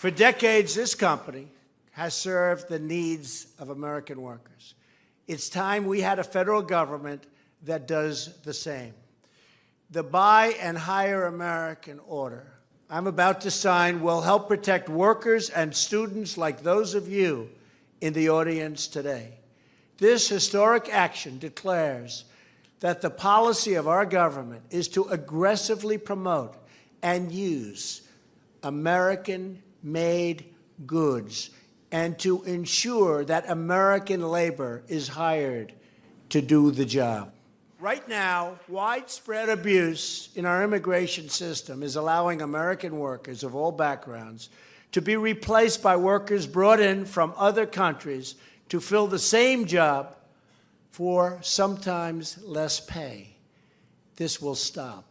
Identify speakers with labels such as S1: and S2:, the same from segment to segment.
S1: For decades, this company has served the needs of American workers. It's time we had a federal government that does the same. The Buy and Hire American order I'm about to sign will help protect workers and students like those of you in the audience today. This historic action declares that the policy of our government is to aggressively promote and use American-made goods and to ensure that American labor is hired to do the job. Right now, widespread abuse in our immigration system is allowing American workers of all backgrounds to be replaced by workers brought in from other countries to fill the same job for sometimes less pay. This will stop.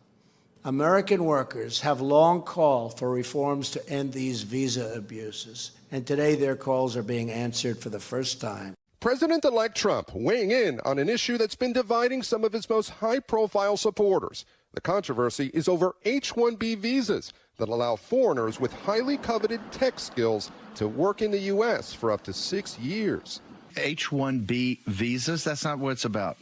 S1: American workers have long called for reforms to end these visa abuses, and today their calls are being answered for the first time.
S2: President-elect Trump weighing in on an issue that's been dividing some of his most high-profile supporters. The controversy is over H-1B visas that allow foreigners with highly coveted tech skills to work in the U.S. for up to 6 years.
S3: H-1B visas, that's not what it's about.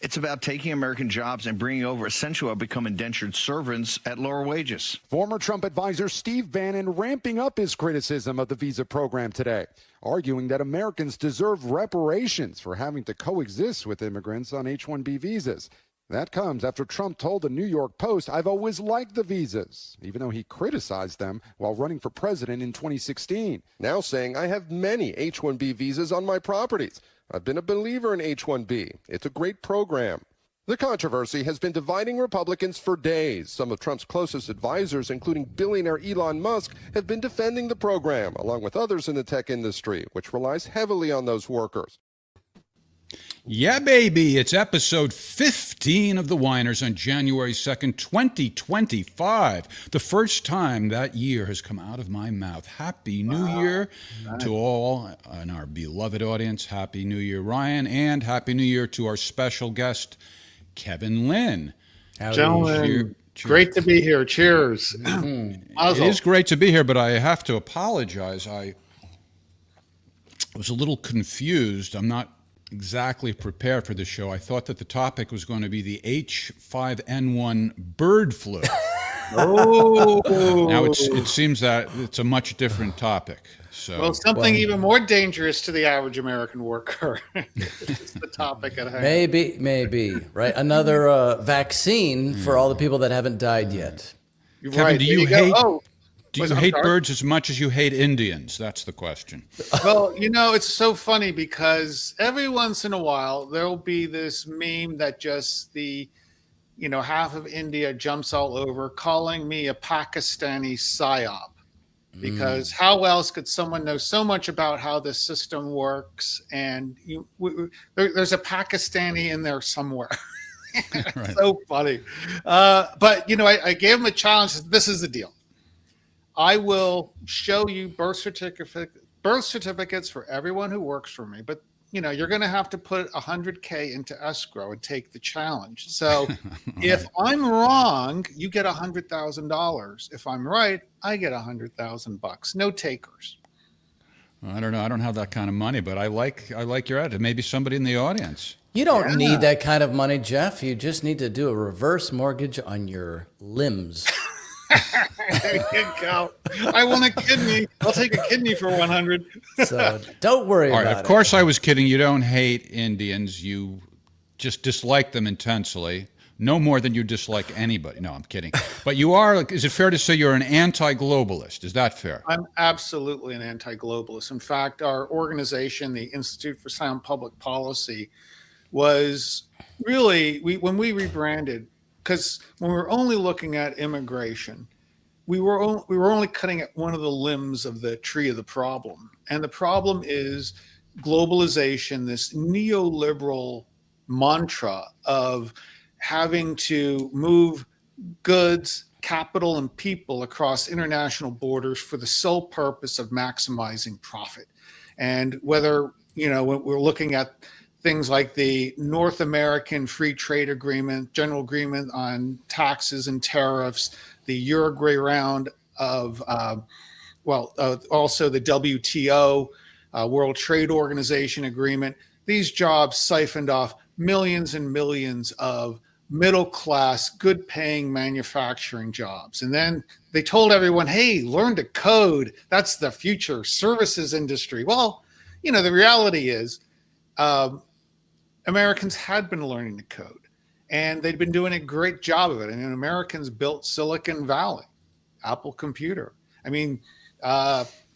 S3: It's about taking American jobs and bringing over essentially what become indentured servants at lower wages.
S4: Former Trump advisor Steve Bannon ramping up his criticism of the visa program today, arguing that Americans deserve reparations for having to coexist with immigrants on H-1B visas. That comes after Trump told the New York Post, "I've always liked the visas," even though he criticized them while running for president in 2016.
S2: Now saying, "I have many H-1B visas on my properties. I've been a believer in H-1B. It's a great program." The controversy has been dividing Republicans for days. Some of Trump's closest advisors, including billionaire Elon Musk, have been defending the program, along with others in the tech industry, which relies heavily on those workers.
S5: Yeah, baby. It's episode 15 of The Whiners on January 2nd, 2025. The first time that year has come out of my mouth. Happy New Year to all and our beloved audience. Happy New Year, Ryan, and Happy New Year to our special guest, Kevin Lynn.
S6: Gentlemen, great to be here. Cheers.
S5: It is great to be here, but I have to apologize. I was a little confused. I'm not exactly prepared for the show. I thought that the topic was going to be the H5N1 bird flu. Now it seems that it's a much different topic. So,
S6: something even more dangerous to the average American worker. It's the topic at hand.
S7: Maybe, right? Another vaccine for all the people that haven't died yet.
S5: Kevin,
S6: right.
S5: do you hate birds as much as you hate Indians? That's the question.
S6: Well, it's so funny because every once in a while there'll be this meme that just half of India jumps all over, calling me a Pakistani psyop. Because how else could someone know so much about how the system works? And there's a Pakistani in there somewhere. Right. So funny. But I gave him a challenge. This is the deal. I will show you birth certificates for everyone who works for me. But you're going to have to put $100K into escrow and take the challenge. So if I'm wrong, you get $100,000. If I'm right, I get $100,000. No takers.
S5: I don't know. I don't have that kind of money, but I like your attitude. Maybe somebody in the audience.
S7: You don't need that kind of money, Jeff. You just need to do a reverse mortgage on your limbs.
S6: There you go. I want a kidney. I'll take a kidney for 100.
S7: So don't worry about it.
S5: Of course, I was kidding. You don't hate Indians. You just dislike them intensely. No more than you dislike anybody. No, I'm kidding. But you are, is it fair to say you're an anti-globalist? Is that fair?
S6: I'm absolutely an anti-globalist. In fact, our organization, the Institute for Sound Public Policy, was really, when we rebranded, because when we were only looking at immigration, we were only cutting at one of the limbs of the tree of the problem. And the problem is globalization, this neoliberal mantra of having to move goods, capital, and people across international borders for the sole purpose of maximizing profit. And whether, when we're looking at things like the North American Free Trade Agreement, General Agreement on Taxes and Tariffs, the Uruguay round of also the WTO, World Trade Organization agreement. These jobs siphoned off millions and millions of middle class, good paying manufacturing jobs. And then they told everyone, hey, learn to code. That's the future services industry. Well, the reality is Americans had been learning to code, and they'd been doing a great job of it. And Americans built Silicon Valley, Apple Computer. Intel,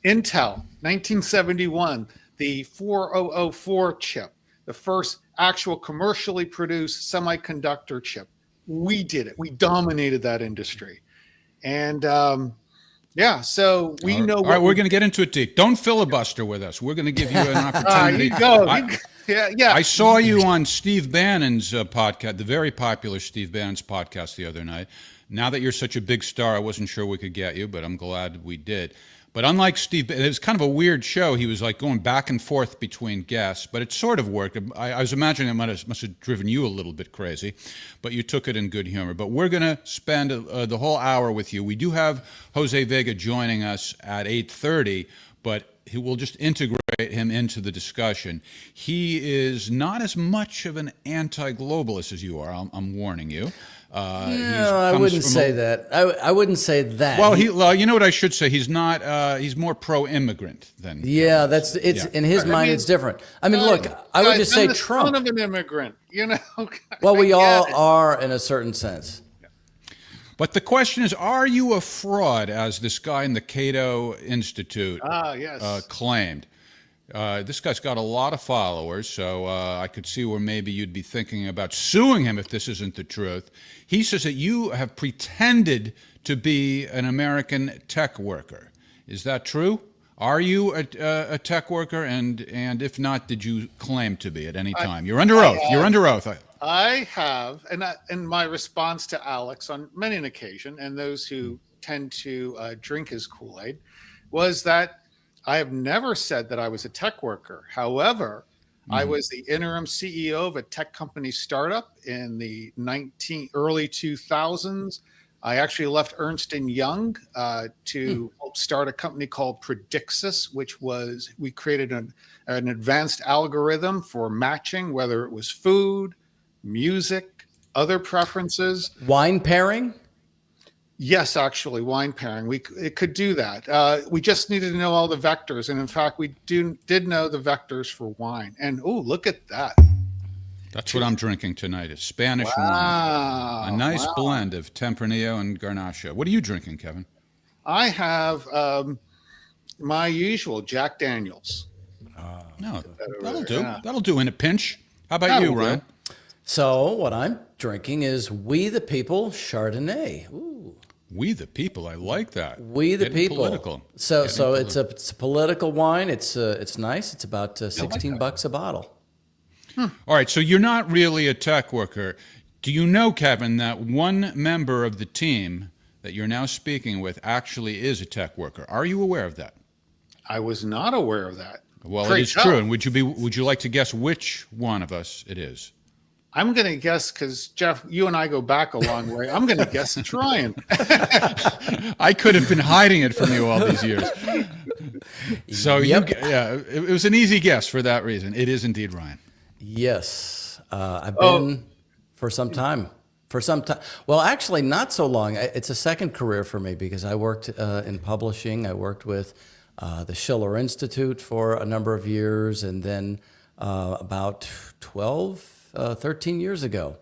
S6: 1971, the 4004 chip, the first actual commercially produced semiconductor chip. We did it. We dominated that industry. And so we know.
S5: All right, we're going to get into it deep. Don't filibuster with us. We're going to give you an opportunity.
S6: You go.
S5: I saw you on Steve Bannon's podcast, the very popular Steve Bannon's podcast the other night. Now that you're such a big star, I wasn't sure we could get you, but I'm glad we did. But unlike Steve, it was kind of a weird show. He was like going back and forth between guests, but it sort of worked. I was imagining it must have driven you a little bit crazy, but you took it in good humor. But we're going to spend the whole hour with you. We do have Jose Vega joining us at 8:30, but we'll just integrate him into the discussion. He is not as much of an anti-globalist as you are. I'm warning you.
S7: No, I wouldn't say that. I wouldn't say that.
S5: Well, you know what I should say? He's not. He's more pro-immigrant than.
S7: Yeah, in his mind. It's different. Look, I would just say Trump.
S6: Son of an immigrant,
S7: Well, we all are in a certain sense.
S5: But the question is, are you a fraud, as this guy in the Cato Institute claimed? This guy's got a lot of followers, so I could see where maybe you'd be thinking about suing him if this isn't the truth. He says that you have pretended to be an American tech worker. Is that true? Are you a tech worker? And if not, did you claim to be at any time? You're under oath. You're under oath.
S6: I have, and my response to Alex on many an occasion, and those who tend to drink his Kool-Aid, was that I have never said that I was a tech worker. However, I was the interim CEO of a tech company startup in the early 2000s. I actually left Ernst & Young to help start a company called Predixis, we created an advanced algorithm for matching, whether it was food, music, other preferences.
S7: Wine pairing?
S6: Yes, actually, wine pairing. It could do that. We just needed to know all the vectors, and in fact, we did know the vectors for wine. And look at that!
S5: That's what I'm drinking tonight. It's Spanish wine, a nice blend of Tempranillo and Garnacha. What are you drinking, Kevin?
S6: I have my usual Jack Daniels.
S5: No, that'll do. Yeah. That'll do in a pinch. How about you, Ryan?
S7: So what I'm drinking is We the People Chardonnay. Ooh.
S5: We the People, I like that.
S7: We the People.
S5: Political.
S7: So it's a political wine. It's nice. It's about $16 a bottle.
S5: All right, so you're not really a tech worker. Do you know, Kevin, that one member of the team that you're now speaking with actually is a tech worker? Are you aware of that?
S6: I was not aware of that.
S5: Well, it is true. And would you like to guess which one of us it is?
S6: I'm going to guess, because Jeff, you and I go back a long way. I'm going to guess it's Ryan.
S5: I could have been hiding it from you all these years. So it was an easy guess for that reason. It is indeed Ryan.
S7: Yes, I've been for some time. Well, actually, not so long. It's a second career for me because I worked in publishing. I worked with the Schiller Institute for a number of years, and then about 13 years ago,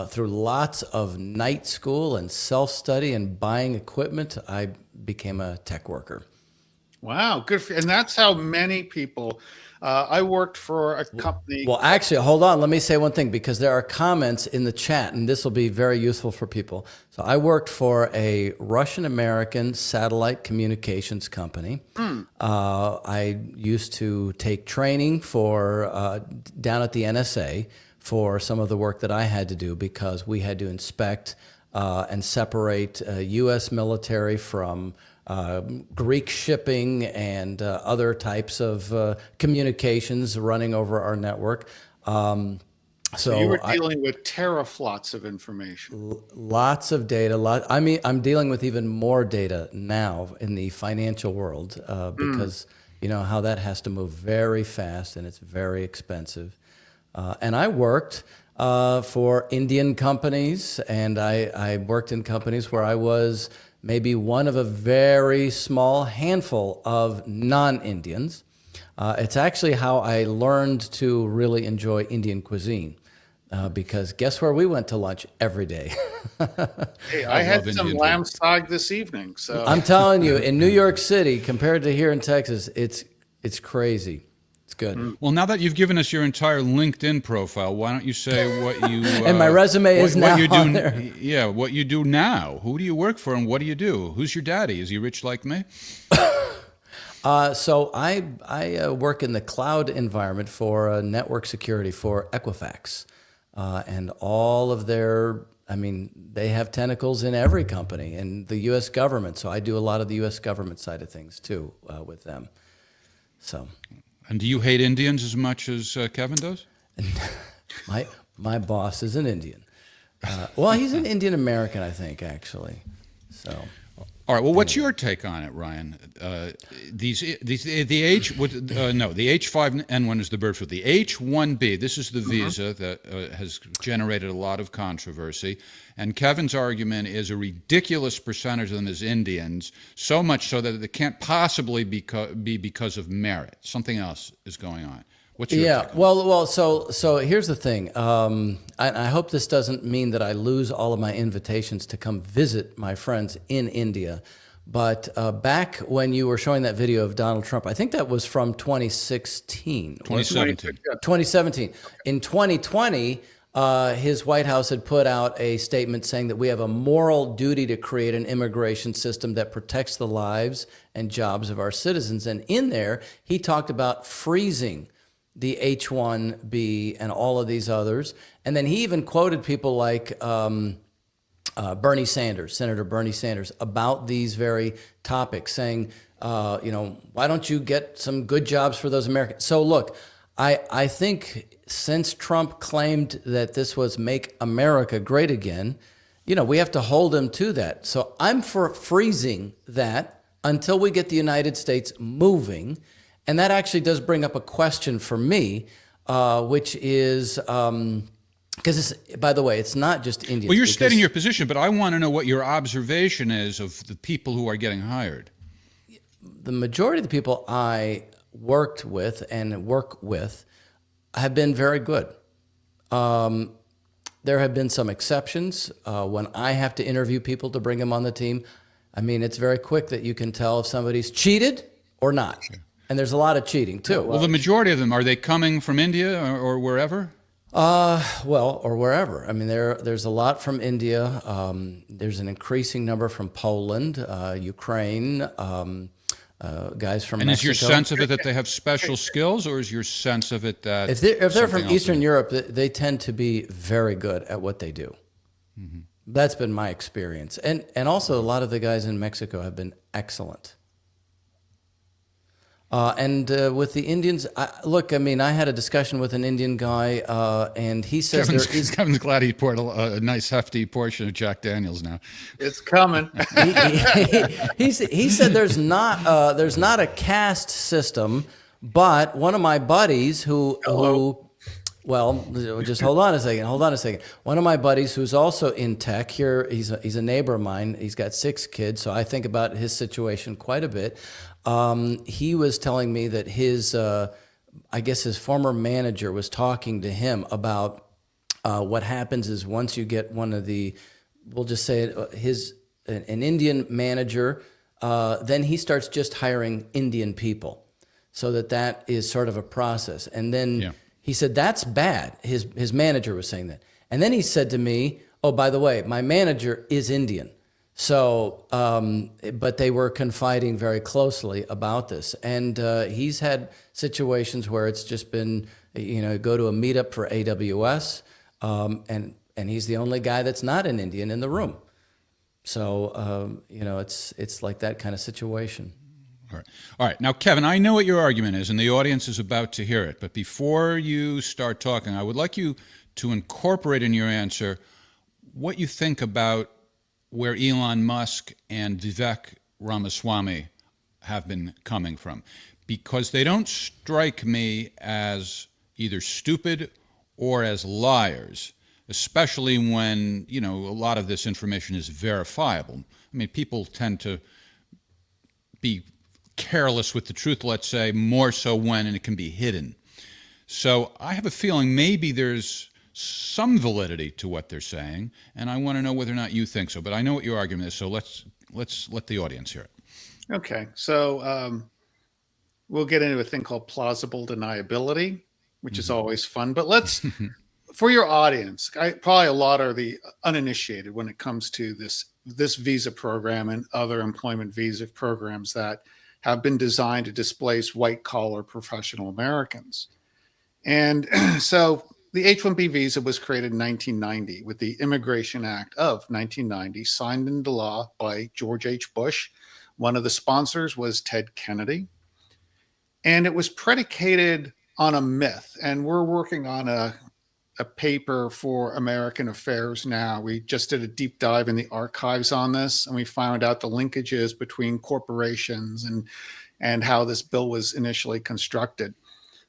S7: through lots of night school and self-study and buying equipment, I became a tech worker.
S6: Wow, good for you. And that's how many people. I worked for a company.
S7: Well, actually, hold on. Let me say one thing, because there are comments in the chat, and this will be very useful for people. So I worked for a Russian-American satellite communications company. I used to take training for down at the NSA for some of the work that I had to do, because we had to inspect and separate U.S. military from Greek shipping and other types of communications running over our network.
S6: So you were dealing with teraflops of information.
S7: Lots of data. I mean, I'm dealing with even more data now in the financial world because you know how that has to move very fast and it's very expensive. And I worked for Indian companies, and I worked in companies where I was maybe one of a very small handful of non-Indians. It's actually how I learned to really enjoy Indian cuisine. Because guess where we went to lunch every day?
S6: Hey, I had some lamb steak this evening. So
S7: I'm telling you, in New York City, compared to here in Texas, it's crazy. It's good.
S5: Well, now that you've given us your entire LinkedIn profile, why don't you say what you
S7: And my resume is now
S5: what you do,
S7: on there.
S5: Yeah, what you do now. Who do you work for, and what do you do? Who's your daddy? Is he rich like me?
S7: So I work in the cloud environment for network security for Equifax. And all of their, I mean, they have tentacles in every company and the U.S. government. So I do a lot of the U.S. government side of things too with them. So.
S5: And do you hate Indians as much as Kevin does?
S7: My boss is an Indian. Well, he's an Indian American, I think, actually. So.
S5: All right. Well, what's your take on it, Ryan? The H5N1 is the bird flu. The H1B, this is the visa that has generated a lot of controversy. And Kevin's argument is a ridiculous percentage of them is Indians, so much so that it can't possibly be because of merit. Something else is going on. What's your take on it?
S7: Well. So here's the thing. I hope this doesn't mean that I lose all of my invitations to come visit my friends in India. But back when you were showing that video of Donald Trump, I think that was from 2016.
S5: 2017.
S7: 2017. In 2020, his White House had put out a statement saying that we have a moral duty to create an immigration system that protects the lives and jobs of our citizens. And in there, he talked about freezing the H-1B and all of these others. And then he even quoted people like Bernie Sanders, Senator Bernie Sanders, about these very topics, saying, why don't you get some good jobs for those Americans? So look, I think since Trump claimed that this was Make America Great Again, we have to hold him to that. So I'm for freezing that until we get the United States moving. And that actually does bring up a question for me, which is, because by the way, it's not just Indians.
S5: Well, you're stating your position, but I want to know what your observation is of the people who are getting hired.
S7: The majority of the people I worked with and work with have been very good. There have been some exceptions. When I have to interview people to bring them on the team, I mean, it's very quick that you can tell if somebody's cheated or not. Sure. And there's a lot of cheating, too.
S5: Well, the majority of them, are they coming from India or wherever?
S7: Or wherever. I mean, there's a lot from India. There's an increasing number from Poland, Ukraine, guys from Mexico.
S5: And is your sense of it that they have special skills, or is your sense of it that
S7: if they're from Eastern Europe, they tend to be very good at what they do. Mm-hmm. That's been my experience. And also a lot of the guys in Mexico have been excellent. And with the Indians, look, I mean, I had a discussion with an Indian guy, and he says
S5: Kevin's glad he poured a nice hefty portion of Jack Daniels now.
S6: It's coming.
S7: He said there's not a caste system, but one of my buddies well, just hold on a second. One of my buddies who's also in tech here, he's a neighbor of mine. He's got 6 kids, so I think about his situation quite a bit. He was telling me that his former manager was talking to him about what happens is once you get one of the, we'll just say it, an Indian manager, then he starts just hiring Indian people, so that is sort of a process. And then he said that's bad. His manager was saying that, and then he said to me, "Oh, by the way, my manager is Indian." So, but they were confiding very closely about this. And he's had situations where it's just been, go to a meetup for AWS, and he's the only guy that's not an Indian in the room. So, it's like that kind of situation.
S5: All right. Now, Kevin, I know what your argument is, and the audience is about to hear it. But before you start talking, I would like you to incorporate in your answer what you think about where Elon Musk and Vivek Ramaswamy have been coming from, because they don't strike me as either stupid or as liars, especially when, a lot of this information is verifiable. I mean, people tend to be careless with the truth, let's say, more so when it can be hidden. So I have a feeling maybe there's some validity to what they're saying, and I want to know whether or not you think so. But I know what your argument is, so let's let the audience hear it.
S6: Okay, so we'll get into a thing called plausible deniability, which is always fun. But let's, for your audience, probably a lot are the uninitiated when it comes to this visa program and other employment visa programs that have been designed to displace white-collar professional Americans. And so the H-1B visa was created in 1990 with the Immigration Act of 1990, signed into law by George H. Bush. One of the sponsors was Ted Kennedy. And it was predicated on a myth. And we're working on a paper for American Affairs now. We just did a deep dive in the archives on this, and we found out the linkages between corporations and how this bill was initially constructed.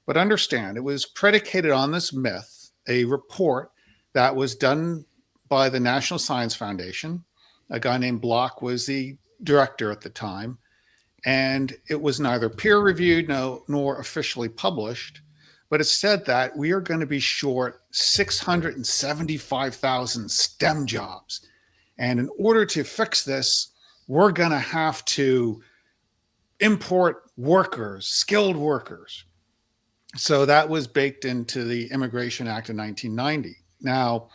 S6: But understand, it was predicated on this myth, a report that was done by the National Science Foundation. A guy named Block was the director at the time. And it was neither peer-reviewed nor officially published. But it said that we are going to be short 675,000 STEM jobs. And in order to fix this, we're going to have to import workers, skilled workers. So that was baked into the Immigration Act of 1990. Now,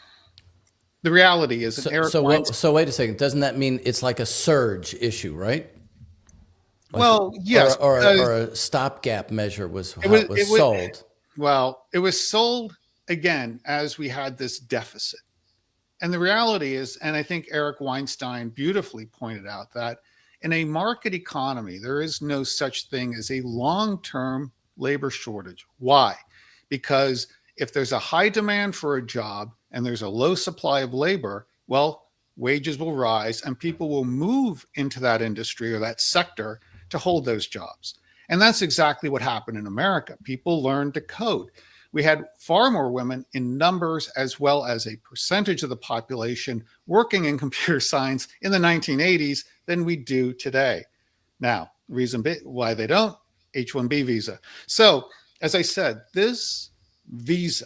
S6: the reality is that
S7: So wait a second. Doesn't that mean it's like a surge issue, right?
S6: Well, yes.
S7: Or a stopgap measure was sold.
S6: Well, it was sold again as we had this deficit. And the reality is, and I think Eric Weinstein beautifully pointed out, that in a market economy, there is no such thing as a long-term labor shortage. Why? Because if there's a high demand for a job and there's a low supply of labor, well, wages will rise and people will move into that industry or that sector to hold those jobs. And that's exactly what happened in America. People learned to code. We had far more women in numbers as well as a percentage of the population working in computer science in the 1980s than we do today. Now, reason why they don't, H-1B visa. So, as I said, this visa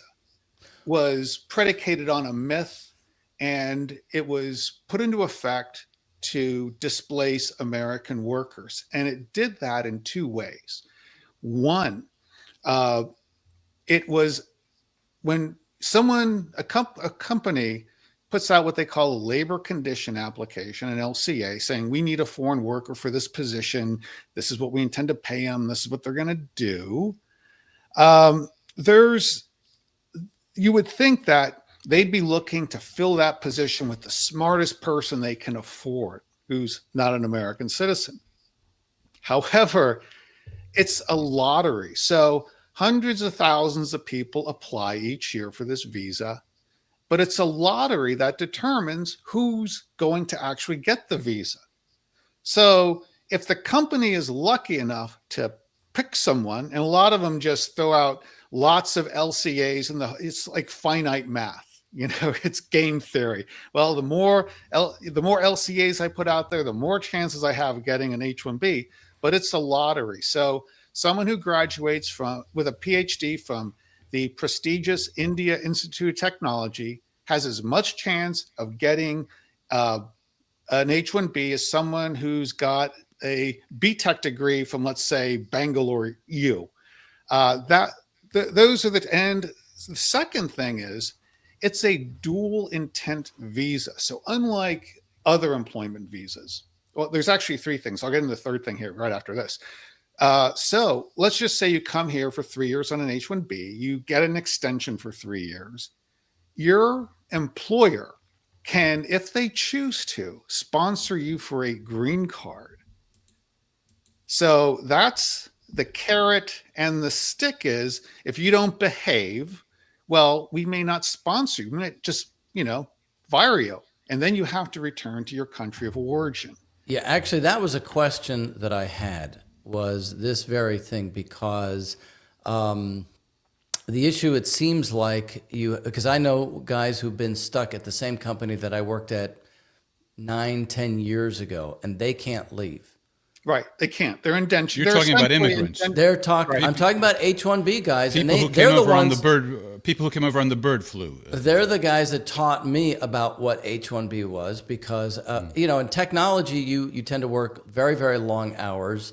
S6: was predicated on a myth, and it was put into effect to displace American workers. And it did that in two ways. One, it was when a company puts out what they call a labor condition application, an LCA, saying we need a foreign worker for this position. This is what we intend to pay them. This is what they're going to do. You would think that they'd be looking to fill that position with the smartest person they can afford, who's not an American citizen. However, it's a lottery. So hundreds of thousands of people apply each year for this visa, but it's a lottery that determines who's going to actually get the visa. So if the company is lucky enough to pick someone, and a lot of them just throw out lots of LCAs, and it's like finite math, it's game theory. Well, the more LCAs I put out there, the more chances I have of getting an H-1B, but it's a lottery. So someone who graduates with a PhD from the prestigious India Institute of Technology has as much chance of getting an H-1B as someone who's got a BTech degree from, let's say, Bangalore U. Those are and the second thing is it's a dual intent visa. So unlike other employment visas, well, there's actually three things. I'll get into the third thing here right after this. So let's just say you come here for 3 years on an H-1B, you get an extension for 3 years. Your employer can, if they choose to, sponsor you for a green card. So that's the carrot, and the stick is if you don't behave well, we may not sponsor you. We might just, fire you. And then you have to return to your country of origin.
S7: Yeah, actually, that was a question that I had, was this very thing, because the issue, it seems like because I know guys who've been stuck at the same company that I worked at 9-10 years ago, and they can't leave.
S6: Right. They can't. They're indentured.
S5: You're talking about immigrants.
S7: They're talking.
S6: Right.
S7: I'm talking about H-1B guys,
S5: People
S7: and
S5: who came
S7: they're the
S5: over on
S7: ones.
S5: people who came over on the bird flu.
S7: They're the guys that taught me about what H-1B was, because in technology you tend to work very, very long hours,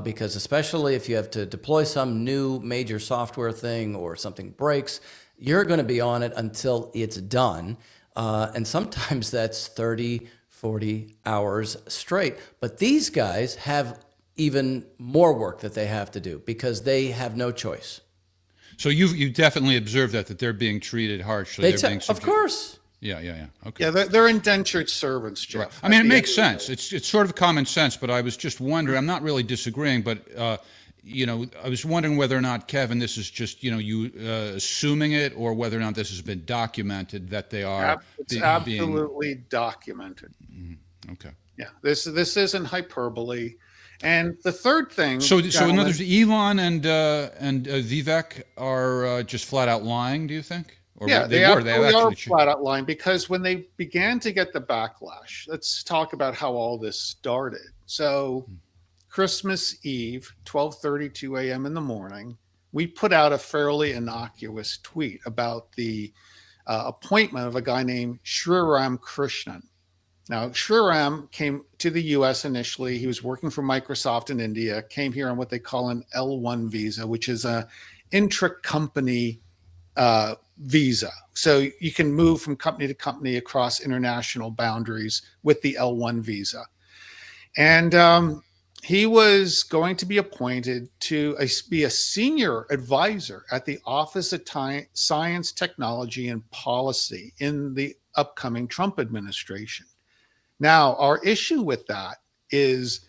S7: because especially if you have to deploy some new major software thing or something breaks, you're going to be on it until it's done, and sometimes that's 30, 40 hours straight. But these guys have even more work that they have to do because they have no choice.
S5: So you definitely observe that they're being treated harshly. They're being
S7: Of course.
S5: Yeah. Okay.
S6: Yeah, they're indentured servants, Jeff.
S5: Right. I mean, it makes sense. It's sort of common sense, but I was just wondering. I'm not really disagreeing, but I was wondering whether or not, Kevin, this is just you assuming it, or whether or not this has been documented that they are.
S6: It's absolutely documented.
S5: Mm-hmm. Okay.
S6: Yeah, this isn't hyperbole. And the third thing.
S5: So in other words, Elon and Vivek are just flat out lying. Do you think? Or
S6: yeah, they
S5: are
S6: flat out lying, because when they began to get the backlash, let's talk about how all this started. So Christmas Eve, 12:32 a.m. in the morning, we put out a fairly innocuous tweet about the appointment of a guy named Sriram Krishnan. Now, Sriram came to the U.S. initially. He was working for Microsoft in India, came here on what they call an L1 visa, which is a intra-company visa. So you can move from company to company across international boundaries with the L1 visa. And he was going to be appointed to be a senior advisor at the Office of Science, Technology, and Policy in the upcoming Trump administration. Now, our issue with that is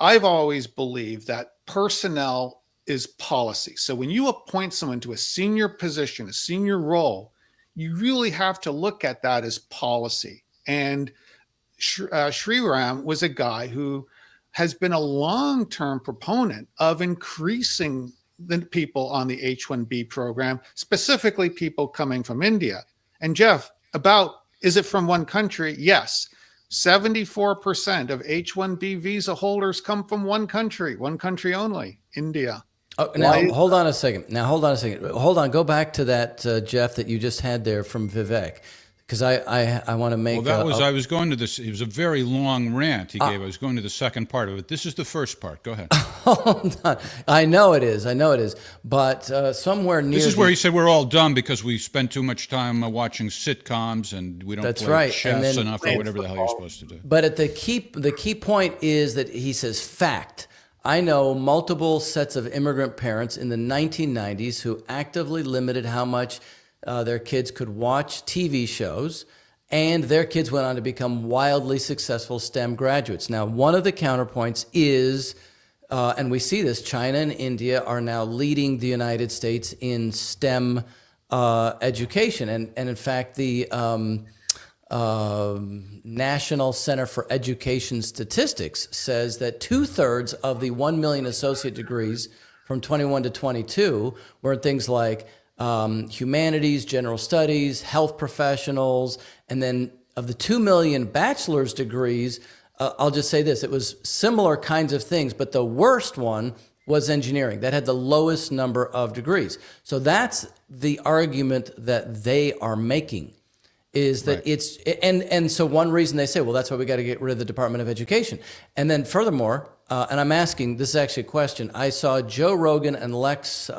S6: I've always believed that personnel is policy. So when you appoint someone to a senior position, a senior role, you really have to look at that as policy. And Sriram was a guy who has been a long-term proponent of increasing the people on the H-1B program, specifically people coming from India. And Jeff, is it from one country? Yes. 74% of H-1B visa holders come from one country only, India.
S7: Oh, now, hold on a second. Hold on. Go back to that, Jeff, that you just had there from Vivek, because I want to make.
S5: Well, I was going to this. It was a very long rant he gave. I was going to the second part of it. This is the first part. Go ahead.
S7: Hold on. I know it is. But somewhere near.
S5: This is where he said we're all dumb because we spend too much time watching sitcoms and we don't play chess enough or whatever the hell you're supposed to do.
S7: But the key point is that he says fact. I know multiple sets of immigrant parents in the 1990s who actively limited how much their kids could watch TV shows, and their kids went on to become wildly successful STEM graduates. Now, one of the counterpoints is, and we see this, China and India are now leading the United States in STEM education. And in fact, the National Center for Education Statistics says that 2/3 of the 1 million associate degrees from 21 to 22 were in things like humanities, general studies, health professionals, and then of the 2 million bachelor's degrees, I'll just say this, it was similar kinds of things, but the worst one was engineering. That had the lowest number of degrees. So that's the argument that they are making, is that it's, and so one reason they say, well, that's why we got to get rid of the Department of Education. And then furthermore, and I'm asking, this is actually a question, I saw Joe Rogan and Lex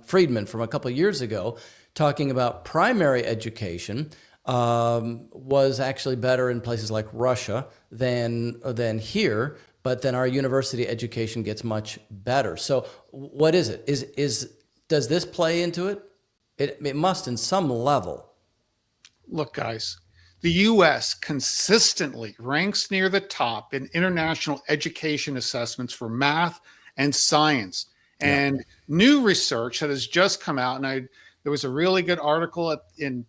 S7: Friedman from a couple of years ago talking about primary education was actually better in places like Russia than here, but then our university education gets much better. So what is it? Does this play into it? It must in some level.
S6: Look, guys, the U.S. consistently ranks near the top in international education assessments for math and science. And new research that has just come out, and I There was a really good article in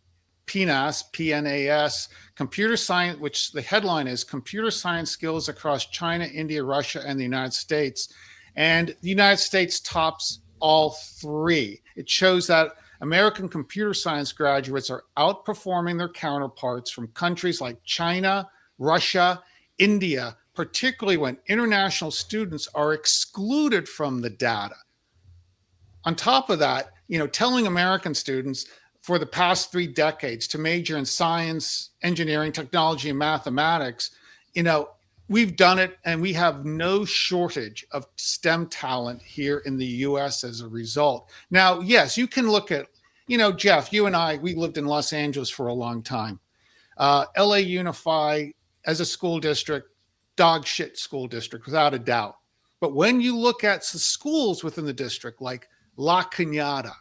S6: PNAS, PNAS, computer science, which the headline is Computer Science Skills Across China, India, Russia, and the United States. And the United States tops all three. It shows that American computer science graduates are outperforming their counterparts from countries like China, Russia, India, particularly when international students are excluded from the data. On top of that, telling American students for the past 3 decades to major in science, engineering, technology, and mathematics, we've done it, and we have no shortage of STEM talent here in the U.S. as a result. Now, yes, you can look at, Jeff, you and I, we lived in Los Angeles for a long time. LA Unify as a school district, dog shit school district, without a doubt. But when you look at the schools within the district, like La Cañada,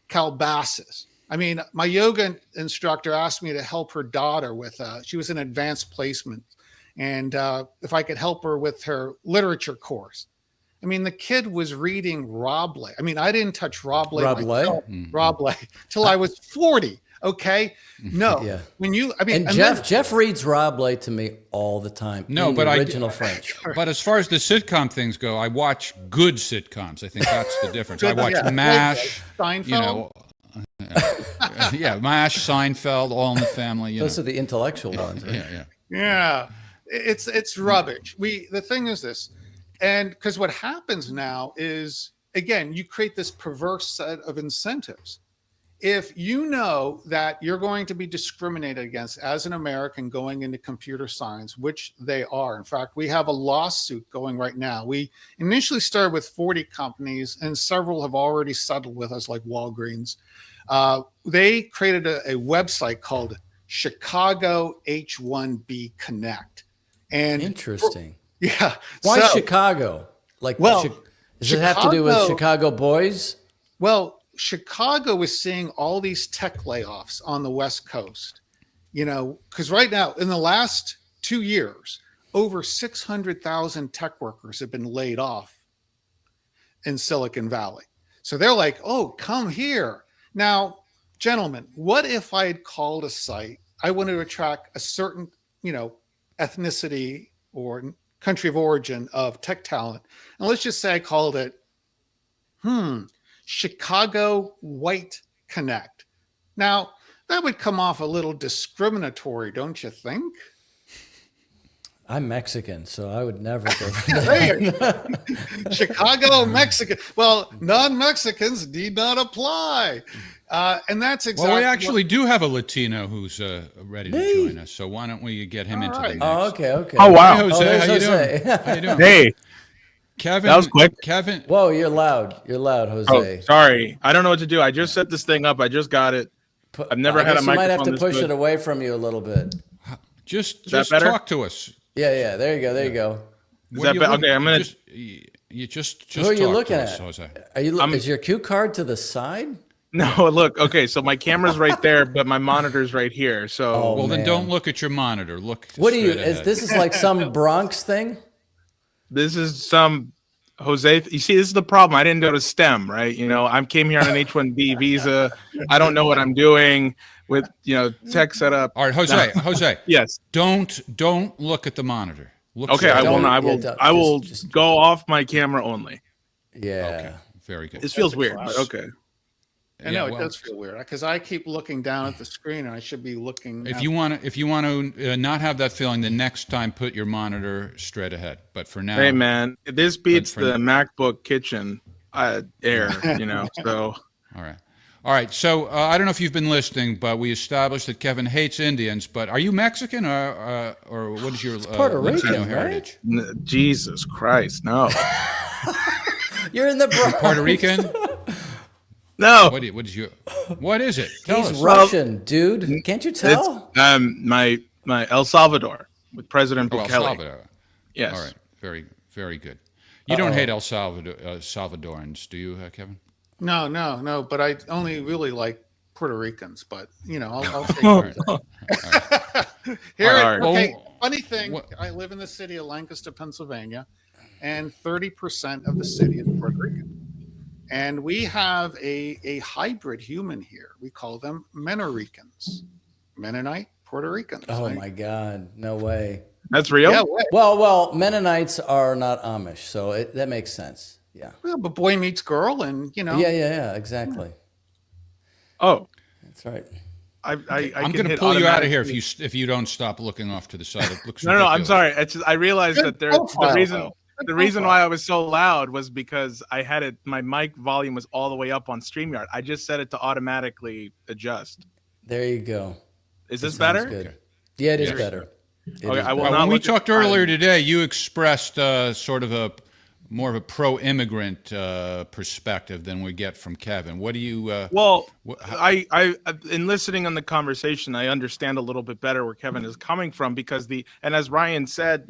S6: Calabasas, I mean, my yoga instructor asked me to help her daughter with, she was in advanced placement, and if I could help her with her literature course. I mean, the kid was reading Rabelais. I mean, I didn't touch Rabelais till I was 40. Okay, no.
S7: Yeah.
S6: Jeff
S7: reads Rabelais to me all the time.
S5: No,
S7: in
S5: but
S7: the original French.
S5: But as far as the sitcom things go, I watch good sitcoms. I think that's the difference. I watch MASH,
S6: Seinfeld.
S5: MASH, Seinfeld, All in the Family.
S7: Those are the intellectual ones. Right?
S6: Yeah. It's rubbish. The thing is this, and because what happens now is, again, you create this perverse set of incentives. If you know that you're going to be discriminated against as an American going into computer science, which they are. In fact, we have a lawsuit going right now. We initially started with 40 companies, and several have already settled with us, like Walgreens. They created a website called Chicago H1B Connect. And
S7: interesting.
S6: Why
S7: Chicago? Does it have to do with Chicago boys?
S6: Well, Chicago is seeing all these tech layoffs on the West Coast, because right now, in the last 2 years, over 600,000 tech workers have been laid off in Silicon Valley. So they're like, oh, come here. Now, gentlemen, what if I had called a site, I wanted to attract a certain, ethnicity or country of origin of tech talent. And let's just say I called it, Chicago White Connect. Now, that would come off a little discriminatory, don't you think?
S7: I'm Mexican, so I would never go there.
S6: Chicago, Mexican. Well, non-Mexicans need not apply. And that's exactly
S5: Well, we actually do have a Latino who's ready to join us, so why don't we get him into the mix?
S7: Oh, okay.
S8: Oh, wow.
S5: Hey, Jose, how you
S7: Jose.
S5: doing? How you doing?
S8: Hey,
S5: Kevin.
S8: that was quick.
S5: Kevin.
S7: Whoa, you're loud. You're loud, Jose.
S8: Oh, sorry. I don't know what to do. I just set this thing up. I just got it. I've never had a microphone.
S7: You might have to
S8: this
S7: push
S8: good.
S7: it away from you a little bit.
S5: Just
S8: better?
S5: talk to us.
S7: Yeah. There you go.
S8: Is that better? Okay, I'm gonna.
S5: Just
S7: Who are you
S5: talk
S7: looking
S5: to
S7: at?
S5: us, Jose.
S7: Is your cue card to the side?
S8: No, look. Okay, so my camera's right there, but my monitor's right here. So.
S5: Well, then don't look at your monitor. Look.
S7: What do you?
S5: Ahead.
S7: This is like some Bronx thing?
S8: This is some Jose. You see, this is the problem. I didn't go to STEM, right? I came here on an H-1B visa. I don't know what I'm doing with tech setup.
S5: All right, Jose.
S8: Yes.
S5: Don't look at the monitor. Look
S8: Okay, I will not. I will
S7: just
S8: go off my camera only.
S7: Yeah.
S5: Okay. Very good.
S8: This feels weird, but okay.
S6: I know it does feel weird because I keep looking down at the screen and I should be looking.
S5: If you want to not have that feeling, the next time put your monitor straight ahead. But for now,
S8: hey man, this beats the MacBook kitchen air. So.
S5: All right. So I don't know if you've been listening, but we established that Kevin hates Indians. But are you Mexican or what is your
S7: Puerto Rican,
S5: Latino heritage?
S8: Jesus Christ, no.
S7: You're in the Bronx.
S5: Puerto Rican.
S8: No.
S5: What is it? Tell
S7: He's
S5: us.
S7: Russian, dude. Can't you tell?
S8: It's my El Salvador with President Bukele.
S5: El Salvador.
S8: Yes.
S5: All right. Very, very good. You don't hate Salvadorans, do you, Kevin?
S6: No. But I only really like Puerto Ricans. But I'll take it. Okay. Funny thing, I live in the city of Lancaster, Pennsylvania, and 30% of the city is Puerto Rican. And we have a hybrid human here. We call them Menoricans, Mennonite Puerto Ricans.
S7: Oh
S6: right?
S7: my God, no way.
S8: That's real.
S6: Yeah, well,
S7: Well, Mennonites are not Amish, so that makes sense. Yeah.
S6: well, but boy meets girl, and
S7: Yeah, exactly.
S8: Oh,
S7: That's right.
S8: I
S5: I'm
S8: can
S5: going to
S8: hit
S5: pull you out of here
S8: automatic-
S5: if you don't stop looking off to the side. It looks
S8: No, I'm
S5: ridiculous.
S8: sorry. It's just, I realized
S6: Good
S8: that the
S6: profile,
S8: reason
S6: though. Good
S8: the reason
S6: profile.
S8: why I was so loud was because I had it. My mic volume was all the way up on StreamYard. I just set it to automatically adjust.
S7: There you go.
S8: Is this
S7: Sounds
S8: better?
S7: good. Yeah, it is
S5: Yes.
S7: better. It
S8: Okay,
S7: is
S8: I will
S7: better.
S8: not
S5: When we
S8: look at
S5: talked
S8: the time.
S5: earlier today, you expressed sort of more of a pro-immigrant perspective than we get from Kevin. What do you?
S8: Well,
S5: wh-
S8: I in listening on the conversation, I understand a little bit better where Kevin is coming from because and as Ryan said,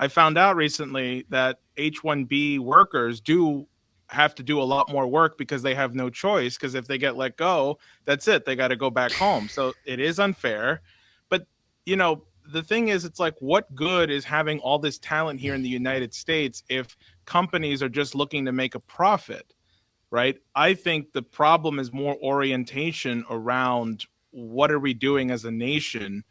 S8: I found out recently that H-1B workers do have to do a lot more work because they have no choice, because if they get let go, that's it. They got to go back home. So it is unfair. But, the thing is, it's like, what good is having all this talent here in the United States if companies are just looking to make a profit? Right? I think the problem is more orientation around what are we doing as a nation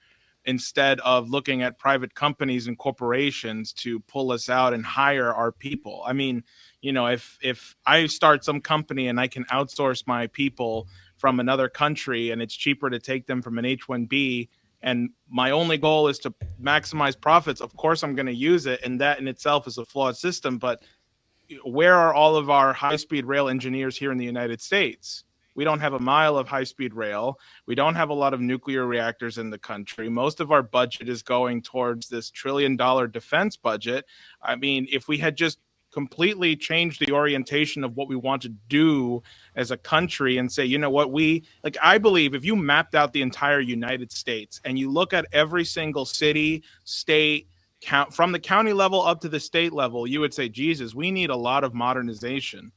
S8: instead of looking at private companies and corporations to pull us out and hire our people. I mean, if I start some company and I can outsource my people from another country and it's cheaper to take them from an H-1B, and my only goal is to maximize profits, of course I'm going to use it. And that in itself is a flawed system. But where are all of our high-speed rail engineers here in the United States? We don't have a mile of high-speed rail. We don't have a lot of nuclear reactors in the country. Most of our budget is going towards this $1 trillion defense budget. I mean, if we had just completely changed the orientation of what we want to do as a country and say, you know what, I believe if you mapped out the entire United States and you look at every single city, state, from the county level up to the state level, you would say, Jesus, we need a lot of modernization.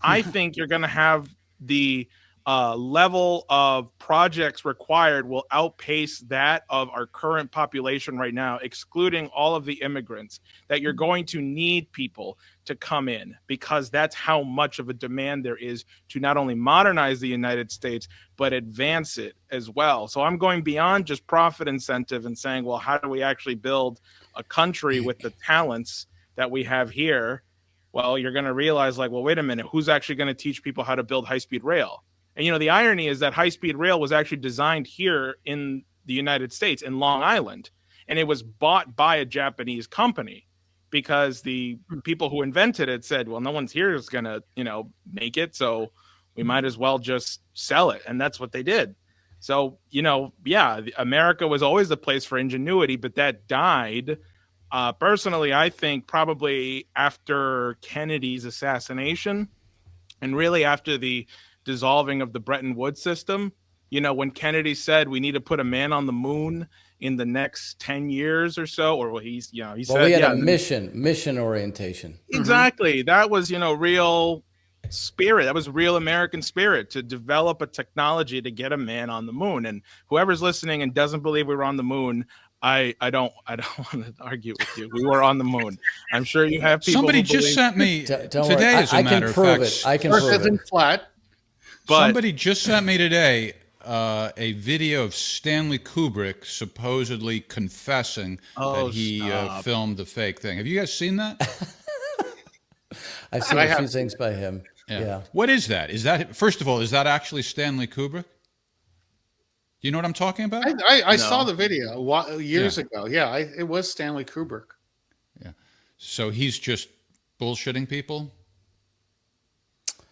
S8: I think you're going to have the level of projects required will outpace that of our current population right now, excluding all of the immigrants, that you're going to need people to come in because that's how much of a demand there is to not only modernize the United States, but advance it as well. So I'm going beyond just profit incentive and saying, well, how do we actually build a country with the talents that we have here? Well, you're going to realize, like, well, wait a minute, who's actually going to teach people how to build high-speed rail? And, the irony is that high-speed rail was actually designed here in the United States, in Long Island, and it was bought by a Japanese company because the people who invented it said, well, no one's here is going to, make it, so we might as well just sell it. And that's what they did. So, America was always the place for ingenuity, but that died. Personally, I think probably after Kennedy's assassination and really after the dissolving of the Bretton Woods system, when Kennedy said we need to put a man on the moon in the next 10 years or so, or he said,
S7: we had a mission orientation.
S8: Exactly. That was, real spirit. That was real American spirit, to develop a technology to get a man on the moon. And whoever's listening and doesn't believe we were on the moon, I don't want to argue with you. We were on the moon. I'm sure you have people.
S5: Somebody
S8: who
S5: just
S8: believe-
S5: sent me
S7: Don't
S5: today,
S7: worry.
S5: as a
S7: I
S5: matter
S7: can
S5: of
S7: prove
S5: fact.
S7: it. I can
S6: Earth
S7: prove
S6: isn't
S7: it.
S6: flat.
S8: But
S5: Somebody just sent me today a video of Stanley Kubrick supposedly confessing that he filmed the fake thing. Have you guys seen that?
S7: I've seen a few things by him. Yeah.
S5: What is that? First of all, is that actually Stanley Kubrick? Do you know what I'm talking about?
S6: I saw the video years ago. Yeah, it was Stanley Kubrick.
S5: Yeah. So he's just bullshitting people?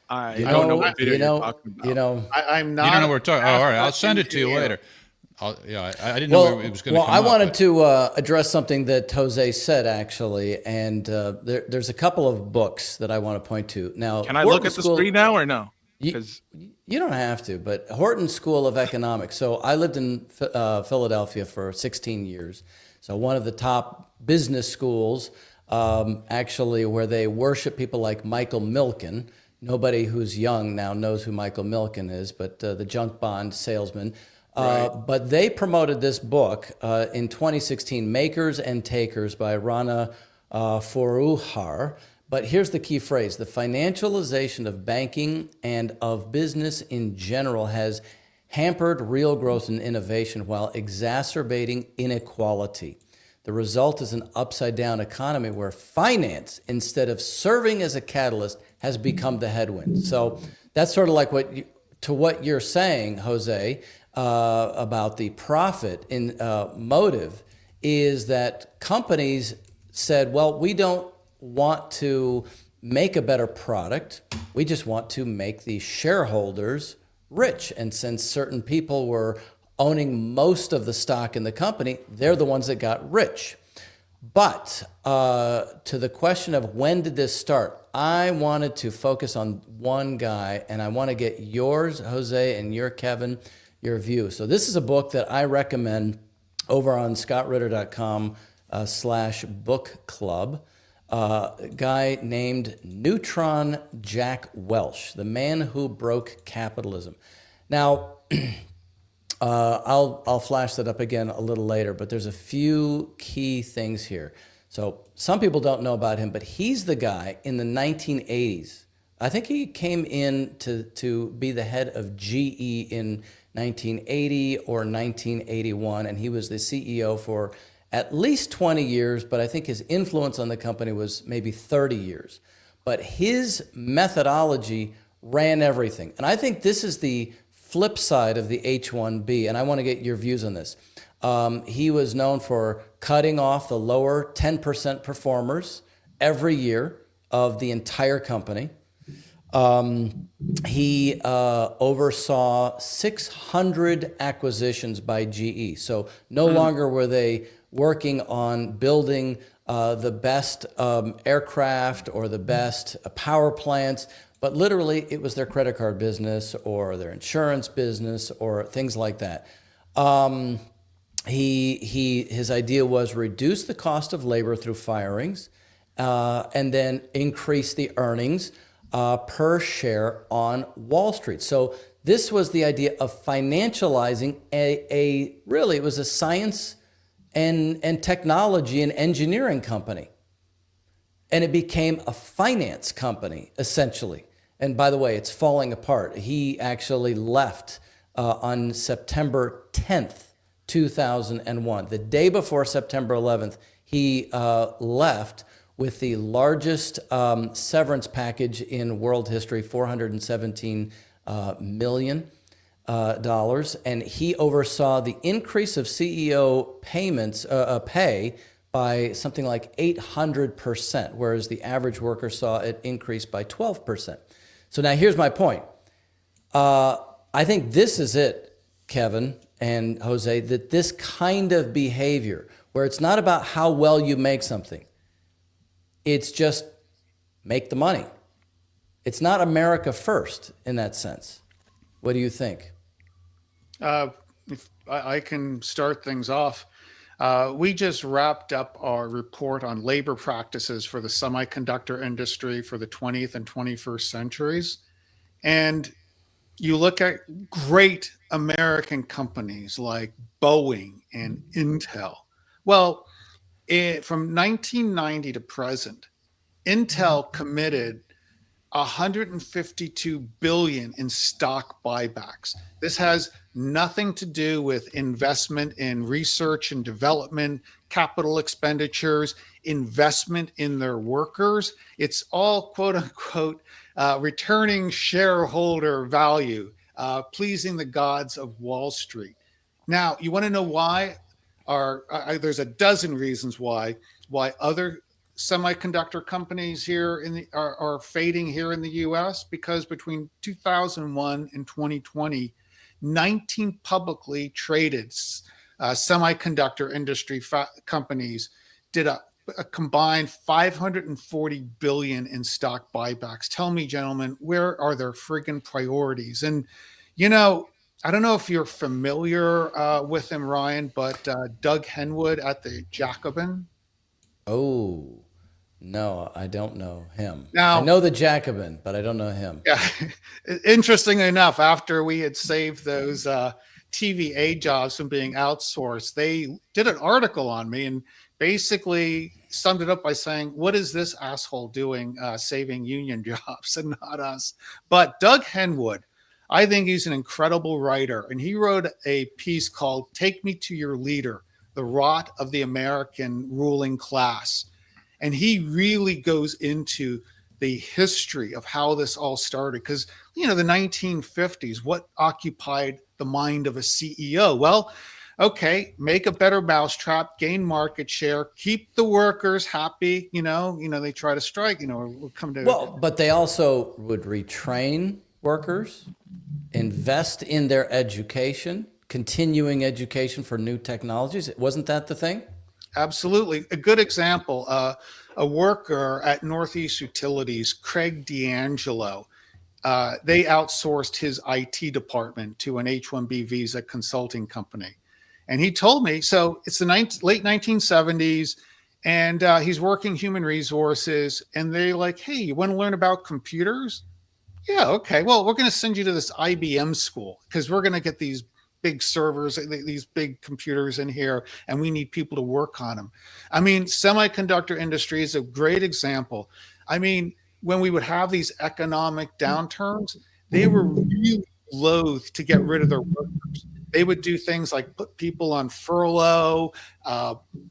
S8: I don't know what video you're talking about.
S6: I'm not.
S5: You don't know what we're talking about? All right, I'll send it to you later. I didn't know it was going to come
S7: I
S5: up,
S7: wanted
S5: but-
S7: to address something that Jose said, actually, and there's a couple of books that I want to point to. Now,
S8: Can I look at the screen now or no? Because
S7: You don't have to, but Horton School of Economics. So I lived in Philadelphia for 16 years. So one of the top business schools, actually, where they worship people like Michael Milken. Nobody who's young now knows who Michael Milken is, but the junk bond salesman. But they promoted this book in 2016, Makers and Takers by Rana Foroohar. But here's the key phrase: the financialization of banking and of business in general has hampered real growth and innovation while exacerbating inequality. The result is an upside-down economy where finance, instead of serving as a catalyst, has become the headwind. So that's sort of like what you're saying, Jose, about the profit in motive, is that companies said, well, we don't want to make a better product. We just want to make the shareholders rich. And since certain people were owning most of the stock in the company, they're the ones that got rich. But to the question of when did this start, I wanted to focus on one guy, and I want to get yours, Jose, and your, Kevin, your view. So this is a book that I recommend over on scottritter.com/book club. A guy named Neutron Jack Welch, The Man Who Broke Capitalism. Now, I'll flash that up again a little later, but there's a few key things here. So some people don't know about him, but he's the guy in the 1980s. I think he came in to be the head of GE in 1980 or 1981, and he was the CEO for at least 20 years, but I think his influence on the company was maybe 30 years. But his methodology ran everything. And I think this is the flip side of the H-1B, and I want to get your views on this. He was known for cutting off the lower 10% performers every year of the entire company. He oversaw 600 acquisitions by GE. So no longer were they working on building the best aircraft or the best power plants, but literally it was their credit card business or their insurance business or things like that. His idea was reduce the cost of labor through firings and then increase the earnings per share on Wall Street. So this was the idea of financializing really it was a science and technology and engineering company. And it became a finance company, essentially. And by the way, it's falling apart. He actually left on September 10th, 2001. The day before September 11th, he left with the largest severance package in world history, $417 million. And he oversaw the increase of CEO payments, pay by something like 800%, whereas the average worker saw it increase by 12%. So now here's my point. I think this is it, Kevin and Jose, that this kind of behavior, where it's not about how well you make something, it's just make the money. It's not America first in that sense. What do you think?
S6: If I can start things off. We just wrapped up our report on labor practices for the semiconductor industry for the 20th and 21st centuries. And you look at great American companies like Boeing and Intel. Well, from 1990 to present, Intel committed 152 billion in stock buybacks. This has nothing to do with investment in research and development, capital expenditures, investment in their workers. It's all quote unquote returning shareholder value, pleasing the gods of Wall Street. Now, you want to know why? There's a dozen reasons why other semiconductor companies here are fading here in the U.S. because between 2001 and 2020, 19 publicly traded semiconductor industry companies did a combined 540 billion in stock buybacks. Tell me, gentlemen, where are their friggin' priorities? And I don't know if you're familiar with him, Ryan, but Doug Henwood at the Jacobin.
S7: Oh, no, I don't know him.
S6: Now,
S7: I know the Jacobin, but I don't know him.
S6: Yeah. Interestingly enough, after we had saved those TVA jobs from being outsourced, they did an article on me and basically summed it up by saying, what is this asshole doing saving union jobs and not us? But Doug Henwood, I think he's an incredible writer. And he wrote a piece called Take Me to Your Leader, The Rot of the American Ruling Class. And he really goes into the history of how this all started. Because, the 1950s, what occupied the mind of a CEO? Well, okay, make a better mousetrap, gain market share, keep the workers happy. They try to strike, or we'll come to.
S7: Well, but they also would retrain workers, invest in their education, continuing education for new technologies. Wasn't that the thing?
S6: Absolutely. A good example, a worker at Northeast Utilities, Craig D'Angelo, they outsourced his IT department to an H-1B visa consulting company. And he told me, so it's the late 1970s, and he's working human resources, and they're like, hey, you want to learn about computers? Yeah, okay. Well, we're going to send you to this IBM school because we're going to get these big servers, these big computers in here, and we need people to work on them. I mean, semiconductor industry is a great example. I mean, when we would have these economic downturns, they were really loath to get rid of their workers. They would do things like put people on furlough,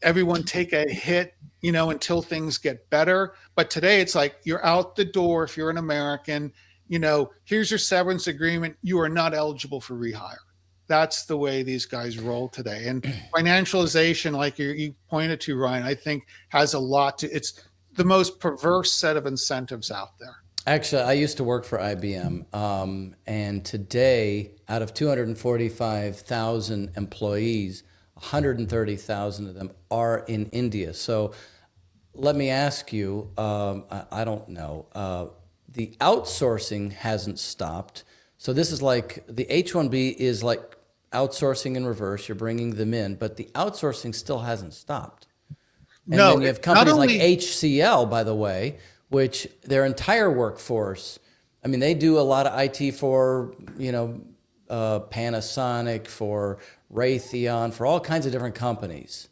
S6: everyone take a hit, until things get better. But today it's like you're out the door if you're an American, here's your severance agreement. You are not eligible for rehire. That's the way these guys roll today. And financialization, like you pointed to, Ryan, I think has a lot to, it's the most perverse set of incentives out there.
S7: Actually, I used to work for IBM, and today, out of 245,000 employees, 130,000 of them are in India. So let me ask you, I don't know, the outsourcing hasn't stopped. So this is like, the H-1B is like outsourcing in reverse, you're bringing them in, but the outsourcing still hasn't stopped. And then you have companies like HCL, by the way, which their entire workforce, I mean, they do a lot of IT for, Panasonic, for Raytheon, for all kinds of different companies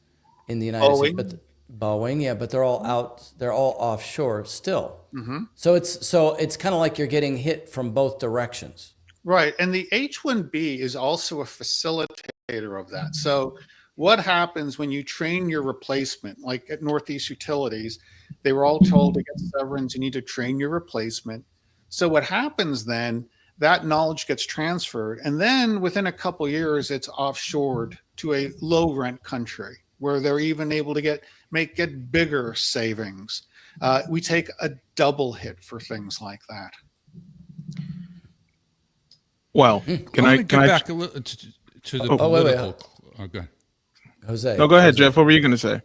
S7: in the United States. But Boeing, yeah, but they're all offshore still. Mm-hmm. So it's kind of like you're getting hit from both directions.
S6: Right. And the H-1B is also a facilitator of that. So what happens when you train your replacement, like at Northeast Utilities, they were all told to get severance, you need to train your replacement. So what happens then, that knowledge gets transferred. And then within a couple of years, it's offshored to a low rent country where they're even able to get bigger savings. We take a double hit for things like that.
S5: Well, can I get back a little to the political? Oh, go ahead.
S7: Jose.
S8: No, go ahead, Jeff. What were you going to say?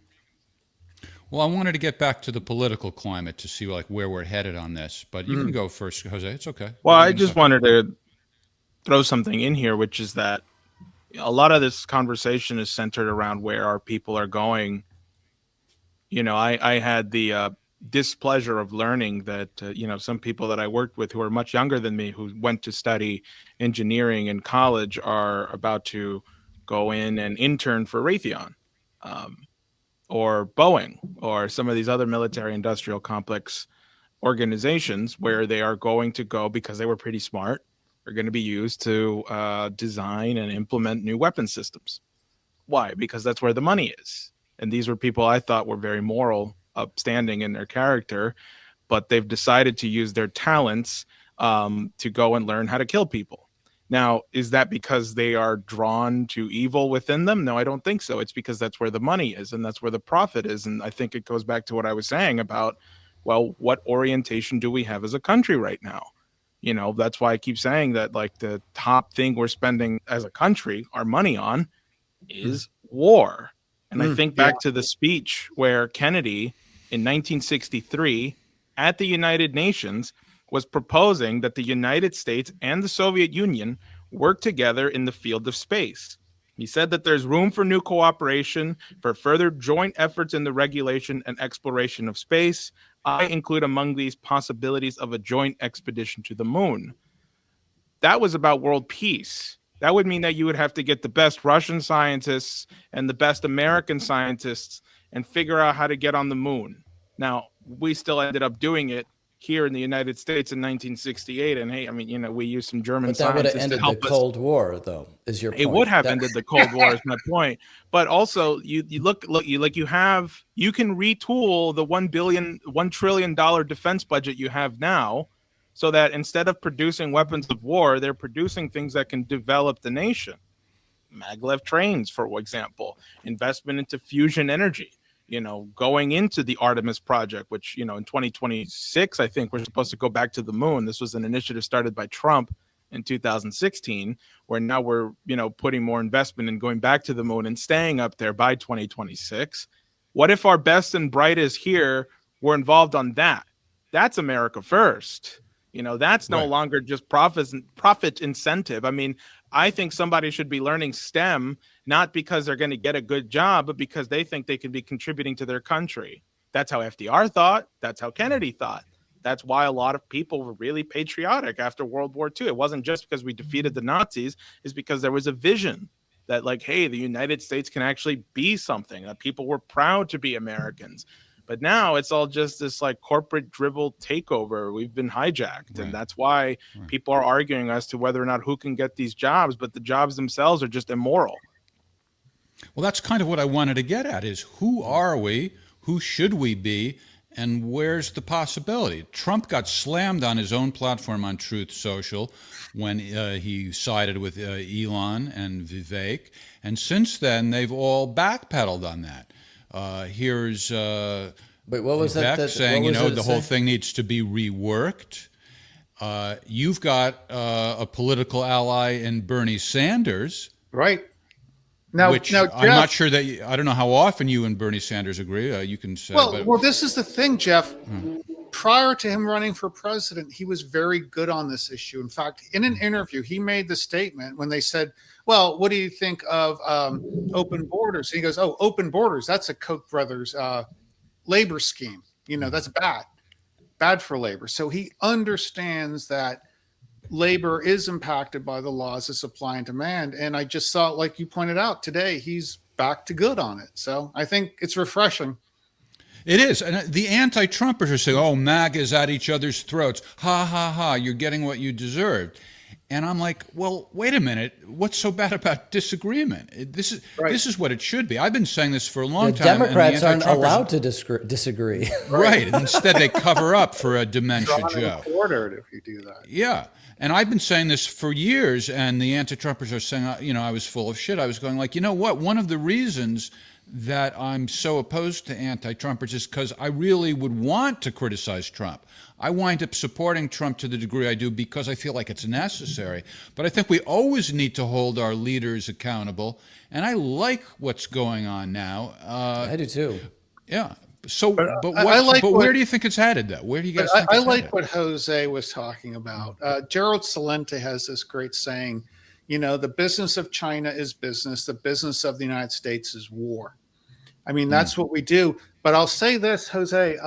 S5: Well, I wanted to get back to the political climate to see where we're headed on this, but you can go first, Jose. It's okay.
S8: Well, I just wanted to throw something in here, which is that a lot of this conversation is centered around where our people are going. I had the displeasure of learning that, some people that I worked with who are much younger than me, who went to study engineering in college, are about to go in and intern for Raytheon. Or Boeing, or some of these other military industrial complex organizations where they are going to go because they were pretty smart, are going to be used to design and implement new weapon systems. Why? Because that's where the money is. And these were people I thought were very moral, upstanding in their character, but they've decided to use their talents to go and learn how to kill people. Now, is that because they are drawn to evil within them? No, I don't think so. It's because that's where the money is and that's where the profit is. And I think it goes back to what I was saying about, well, what orientation do we have as a country right now? That's why I keep saying that, like, the top thing we're spending as a country our money on is war. And I think back to the speech where Kennedy in 1963 at the United Nations was proposing that the United States and the Soviet Union work together in the field of space. He said that there's room for new cooperation for further joint efforts in the regulation and exploration of space. I include among these possibilities of a joint expedition to the moon. That was about world peace. That would mean that you would have to get the best Russian scientists and the best American scientists and figure out how to get on the moon. Now, we still ended up doing it here in the United States in 1968. And hey, I mean, we used some German
S7: But that would have
S8: scientists to
S7: ended the
S8: help us.
S7: Cold War, though, is your point.
S8: It would have ended the Cold War, is my point. But also, you can retool the $1 trillion defense budget you have now, so that instead of producing weapons of war, they're producing things that can develop the nation. Maglev trains, for example, investment into fusion energy. Going into the Artemis project, which, in 2026, I think we're supposed to go back to the moon. This was an initiative started by Trump in 2016, where now we're, putting more investment in going back to the moon and staying up there by 2026. What if our best and brightest here were involved on that? That's America first. That's no longer just profit incentive. I mean, I think somebody should be learning STEM, not because they're going to get a good job, but because they think they can be contributing to their country. That's how FDR thought. That's how Kennedy thought. That's why a lot of people were really patriotic after World War II. It wasn't just because we defeated the Nazis. It's because there was a vision that, like, hey, the United States can actually be something, that people were proud to be Americans. But now it's all just this like corporate dribble takeover. We've been hijacked. Right. And that's why people are arguing as to whether or not who can get these jobs, but the jobs themselves are just immoral.
S5: Well, that's kind of what I wanted to get at, is who are we? Who should we be? And where's the possibility? Trump got slammed on his own platform on Truth Social when he sided with Elon and Vivek. And since then, they've all backpedaled on that. Here's
S7: Wait, what was
S5: Vivek
S7: that
S5: saying, the whole thing needs to be reworked. You've got a political ally in Bernie Sanders.
S6: Right.
S5: Now,
S6: Jeff,
S5: I'm not sure that I don't know how often you and Bernie Sanders agree. You can say.
S6: Well, this is the thing, Jeff. Prior to him running for president, he was very good on this issue. In fact, in an interview, he made the statement when they said, well, what do you think of open borders? And he goes, oh, open borders, that's a Koch brothers labor scheme. That's bad for labor. So he understands that labor is impacted by the laws of supply and demand. And I just saw, like you pointed out today, he's back to good on it. So I think it's refreshing.
S5: It is. And the anti-Trumpers are saying, oh, MAGA is at each other's throats. Ha, ha, ha, you're getting what you deserved. And I'm like, well, wait a minute. What's so bad about disagreement? This is what it should be. I've been saying this for a long time.
S7: Democrats aren't allowed to disagree.
S5: Right. Instead, they cover up for a dementia Joe.
S6: Ordered if you do that.
S5: Yeah. And I've been saying this for years, and the anti-Trumpers are saying, I was full of shit. I was going like, you know what? One of the reasons that I'm so opposed to anti-Trumpers is because I really would want to criticize Trump. I wind up supporting Trump to the degree I do because I feel like it's necessary. But I think we always need to hold our leaders accountable. And I like what's going on now.
S7: I do too.
S5: Yeah. So, but where do you think it's headed, though? Where do you guys think it's headed?
S6: I like what Jose was talking about. Gerald Celente has this great saying, the business of China is business. The business of the United States is war. I mean, that's what we do. But I'll say this, Jose,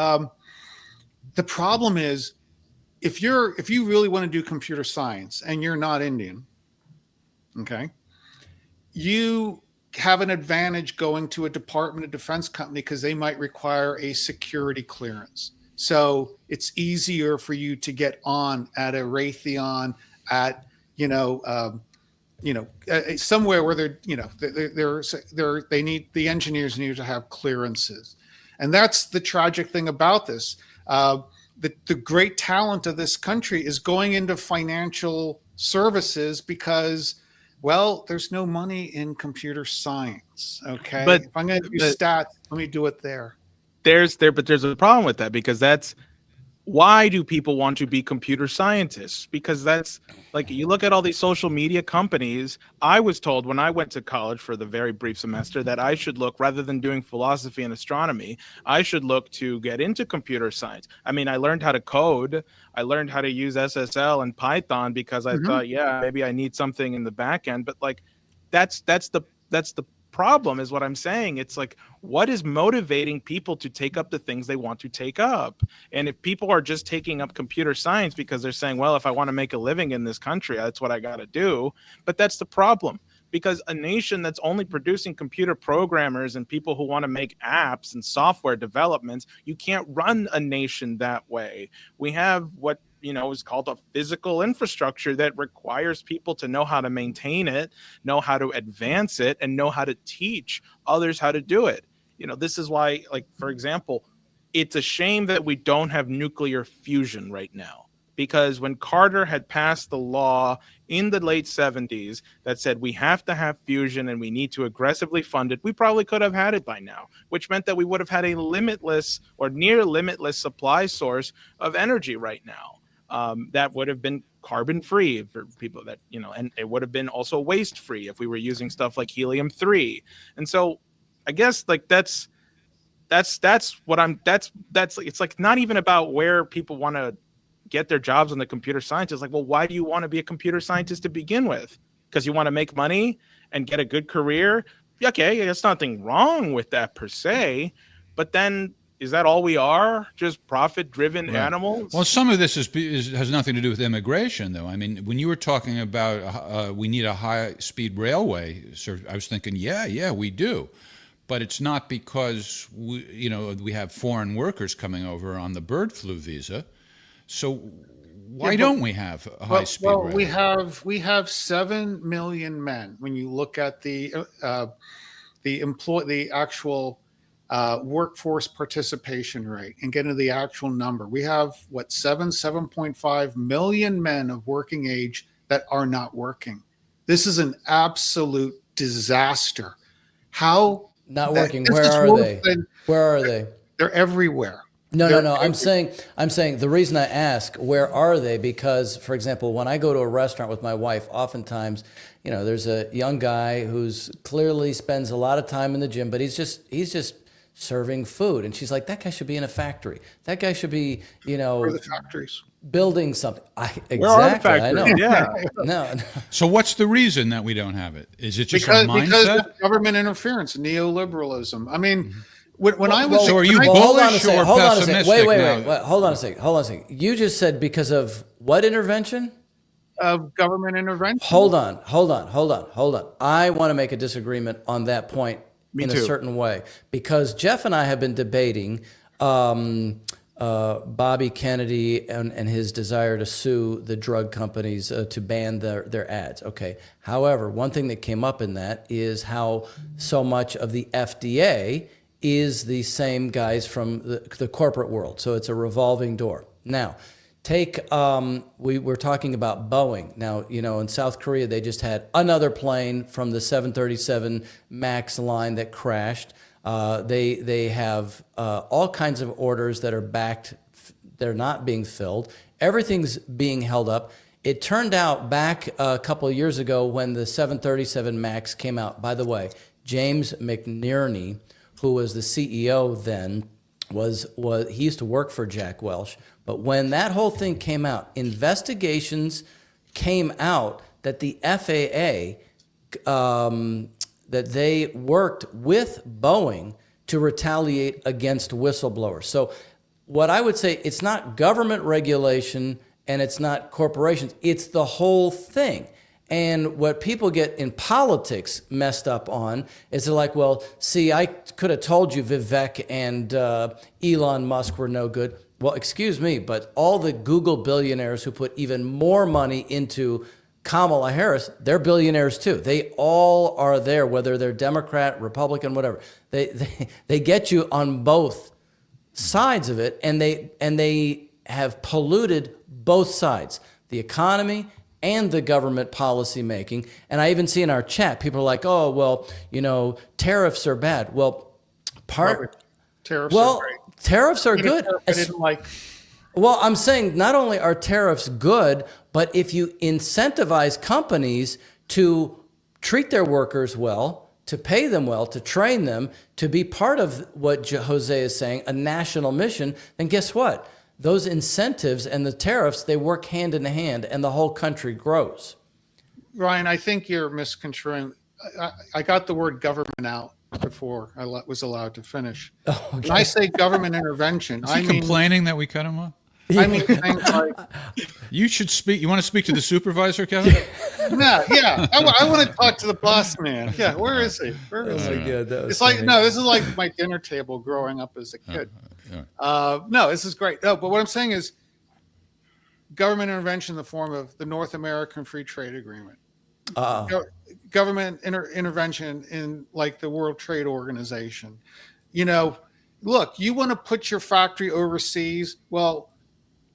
S6: the problem is if you really want to do computer science and you're not Indian, okay, you have an advantage going to a Department of Defense company because they might require a security clearance. So it's easier for you to get on at a Raytheon, at somewhere where they need, the engineers need to have clearances. And that's the tragic thing about this. The great talent of this country is going into financial services because, well, there's no money in computer science. Okay. But if I'm going to do stats, let me do it there.
S8: But there's a problem with that, because that's, why do people want to be computer scientists? Because that's like, you look at all these social media companies. I was told when I went to college for the very brief semester that I should look, rather than doing philosophy and astronomy, I should look to get into computer science. I mean, I learned how to code. I learned how to use SSL and Python because I thought, maybe I need something in the back end. But like, that's the problem, is what I'm saying. It's like, what is motivating people to take up the things they want to take up? And if people are just taking up computer science because they're saying, well, if I want to make a living in this country, that's what I got to do. But that's the problem. because a nation that's only producing computer programmers and people who want to make apps and software developments, you can't run a nation that way. We have what is called a physical infrastructure that requires people to know how to maintain it, know how to advance it, and know how to teach others how to do it. This is why, like, for example, it's a shame that we don't have nuclear fusion right now, because when Carter had passed the law in the late 70s that said we have to have fusion and we need to aggressively fund it, we probably could have had it by now, which meant that we would have had a limitless or near limitless supply source of energy right now. That would have been carbon free for people that, and it would have been also waste free if we were using stuff like helium-3. And so I guess like that's it's like not even about where people want to get their jobs on the computer science. It's like, well, why do you want to be a computer scientist to begin with? Because you want to make money and get a good career? Okay, there's nothing wrong with that per se, but then is that all we are? Just profit-driven animals?
S5: Well, some of this has nothing to do with immigration, though. I mean, when you were talking about we need a high-speed railway, I was thinking, yeah, we do. But it's not because we have foreign workers coming over on the bird flu visa. So why don't we have a high-speed railway?
S6: We have 7 million men. When you look at the actual workforce participation rate and get into the actual number, we have 7.5 million men of working age that are not working. This is an absolute disaster. How
S7: not working? Where are they? Where are they?
S6: They're everywhere.
S7: No. I'm saying the reason I ask where are they, because, for example, when I go to a restaurant with my wife, oftentimes, there's a young guy who's clearly spends a lot of time in the gym, but he's just serving food, and she's like, that guy should be in a factory. That guy should be,
S6: Where are the factories?
S7: Building something.
S8: Where are the factories?
S7: I know.
S8: Yeah.
S7: No.
S5: So what's the reason that we don't have it? Is it just
S6: because
S5: a mindset?
S6: Because of government interference, neoliberalism. I mean, when I was...
S5: So are you bullish or pessimistic?
S7: Wait. Hold on a second. You just said because of what intervention?
S6: Of government intervention.
S7: Hold on. I want to make a disagreement on that point a certain way, because Jeff and I have been debating Bobby Kennedy and his desire to sue the drug companies to ban their ads. Okay. However, one thing that came up in that is how so much of the FDA is the same guys from the corporate world. So it's a revolving door. Now, we were talking about Boeing. Now, in South Korea, they just had another plane from the 737 MAX line that crashed. They have all kinds of orders that are backed. They're not being filled. Everything's being held up. It turned out back a couple of years ago when the 737 MAX came out, by the way, James McNerney, who was the CEO then, he used to work for Jack Welch. But when that whole thing came out, investigations came out that the FAA, that they worked with Boeing to retaliate against whistleblowers. So what I would say, it's not government regulation and it's not corporations, it's the whole thing. And what people get in politics messed up on is they're like, well, see, I could have told you Vivek and Elon Musk were no good. Well, excuse me, but all the Google billionaires who put even more money into Kamala Harris, they're billionaires too. They all are there, whether they're Democrat, Republican, whatever. They get you on both sides of it, and they have polluted both sides, the economy and the government policy making. And I even see in our chat, people are like, oh, well, tariffs are bad. Well,
S6: tariffs are great.
S7: Tariffs are good. Well, I'm saying not only are tariffs good, but if you incentivize companies to treat their workers well, to pay them well, to train them, to be part of what Jose is saying, a national mission, then guess what? Those incentives and the tariffs, they work hand in hand, and the whole country grows.
S6: Ryan, I think you're misconstruing. I got the word government out before I was allowed to finish.
S7: Oh, okay.
S6: When I say government intervention,
S5: Is he complaining that we cut him off?
S6: I mean, things like,
S5: You should speak. You want to speak to the supervisor, Kevin?
S6: yeah. I want to talk to the boss man. Yeah, where is he? Where is
S7: Oh
S6: he?
S7: my God, that was
S6: It's like,
S7: funny.
S6: no, this is like my dinner table growing up as a kid. No, this is great. No, but what I'm saying is government intervention in the form of the North American Free Trade Agreement, government intervention in like the World Trade Organization. You know, look, you want to put your factory overseas? Well,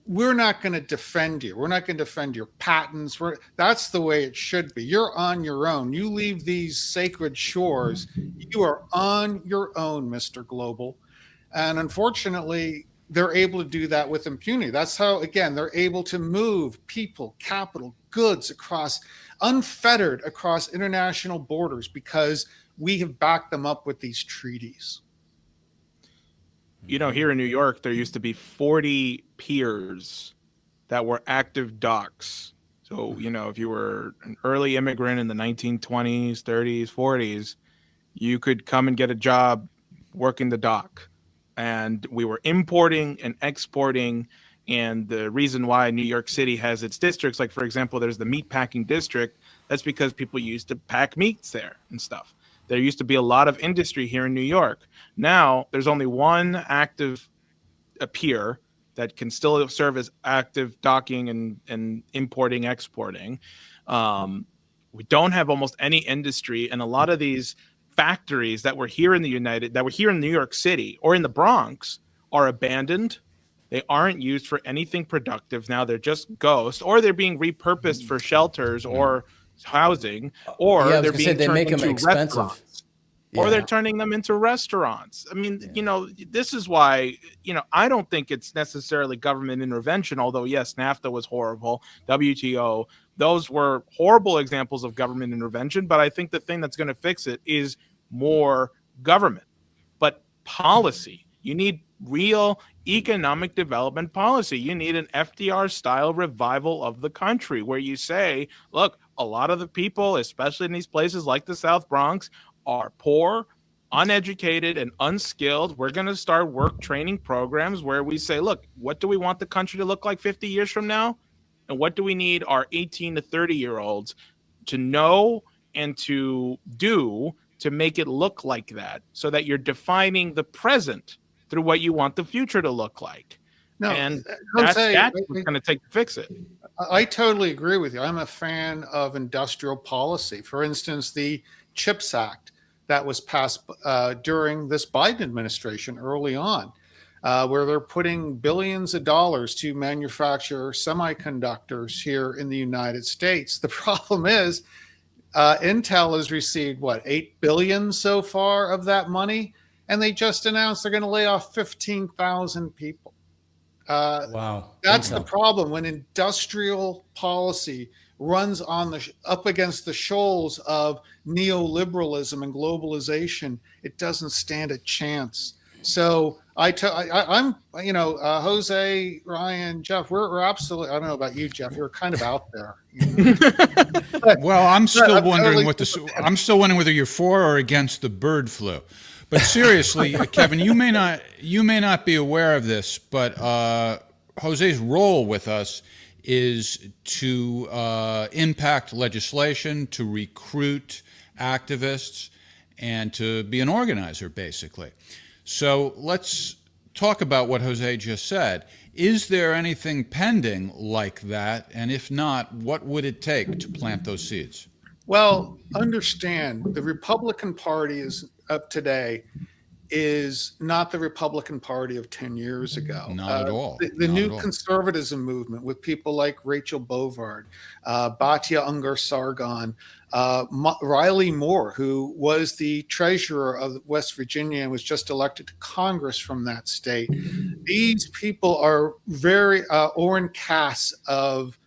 S6: we're not going to defend you. We're not going to defend your patents. That's the way it should be. You're on your own. You leave these sacred shores. You are on your own, Mr. Global. And unfortunately, they're able to do that with impunity. That's how, again, they're able to move people, capital, goods across, unfettered across international borders because we have backed them up with these treaties.
S8: You know, here in New York, there used to be 40 piers that were active docks. So, you know, if you were an early immigrant in the 1920s, 30s, 40s, you could come and get a job working the dock. And we were importing and exporting. And the reason why New York City has its districts, like, for example, there's the meatpacking district, that's because people used to pack meats there and stuff. There used to be a lot of industry here in New York. Now there's only one active pier that can still serve as active docking and importing, exporting. We don't have almost any industry, and a lot of these factories that were here in New York City or in the Bronx are abandoned. They aren't used for anything productive now. They're just ghosts, or they're being repurposed for shelters or housing, or
S7: Yeah, I was
S8: they're
S7: gonna say
S8: being
S7: they
S8: turned
S7: make them
S8: into
S7: expensive.
S8: restaurants. Or they're
S7: Yeah.
S8: turning them into restaurants. I mean, you know, this is why, you know, I don't think it's necessarily government intervention, although, yes, NAFTA was horrible. WTO, those were horrible examples of government intervention. But I think the thing that's going to fix it is more government. But policy, you need real economic development policy. You need an FDR style revival of the country where you say, look, a lot of the people, especially in these places like the South Bronx, are poor, uneducated, and unskilled. We're going to start work training programs where we say, look, what do we want the country to look like 50 years from now? And what do we need our 18 to 30-year-olds to know and to do to make it look like that, so that you're defining the present through what you want the future to look like.
S6: No,
S8: And
S6: Jose,
S8: that's what's going to take to fix it.
S6: I totally agree with you. I'm a fan of industrial policy. For instance, the CHIPS Act that was passed during this Biden administration early on, where they're putting billions of dollars to manufacture semiconductors here in the United States. The problem is Intel has received, what, $8 billion so far of that money? And they just announced they're going to lay off 15,000 people.
S7: Wow.
S6: That's the problem when industrial policy runs on up against the shoals of neoliberalism and globalization. It doesn't stand a chance. So I'm, you know, Jose, Ryan, Jeff, we're absolutely, I don't know about you, Jeff, you're kind of out there.
S5: Well, I'm still wondering
S6: totally
S5: I'm still wondering whether you're for or against the bird flu. But seriously, Kevin, you may not be aware of this, but Jose's role with us is to impact legislation, to recruit activists, and to be an organizer, basically. So let's talk about what Jose just said. Is there anything pending like that? And if not, what would it take to plant those seeds?
S6: Well, understand the Republican Party is up today is not the Republican Party of 10 years ago.
S5: Not at all.
S6: The
S5: Not
S6: new
S5: at all.
S6: conservatism movement with people like Rachel Bovard, Batya Ungar-Sargon, Riley Moore, who was the treasurer of West Virginia and was just elected to Congress from that state. These people are very Orrin Cass of.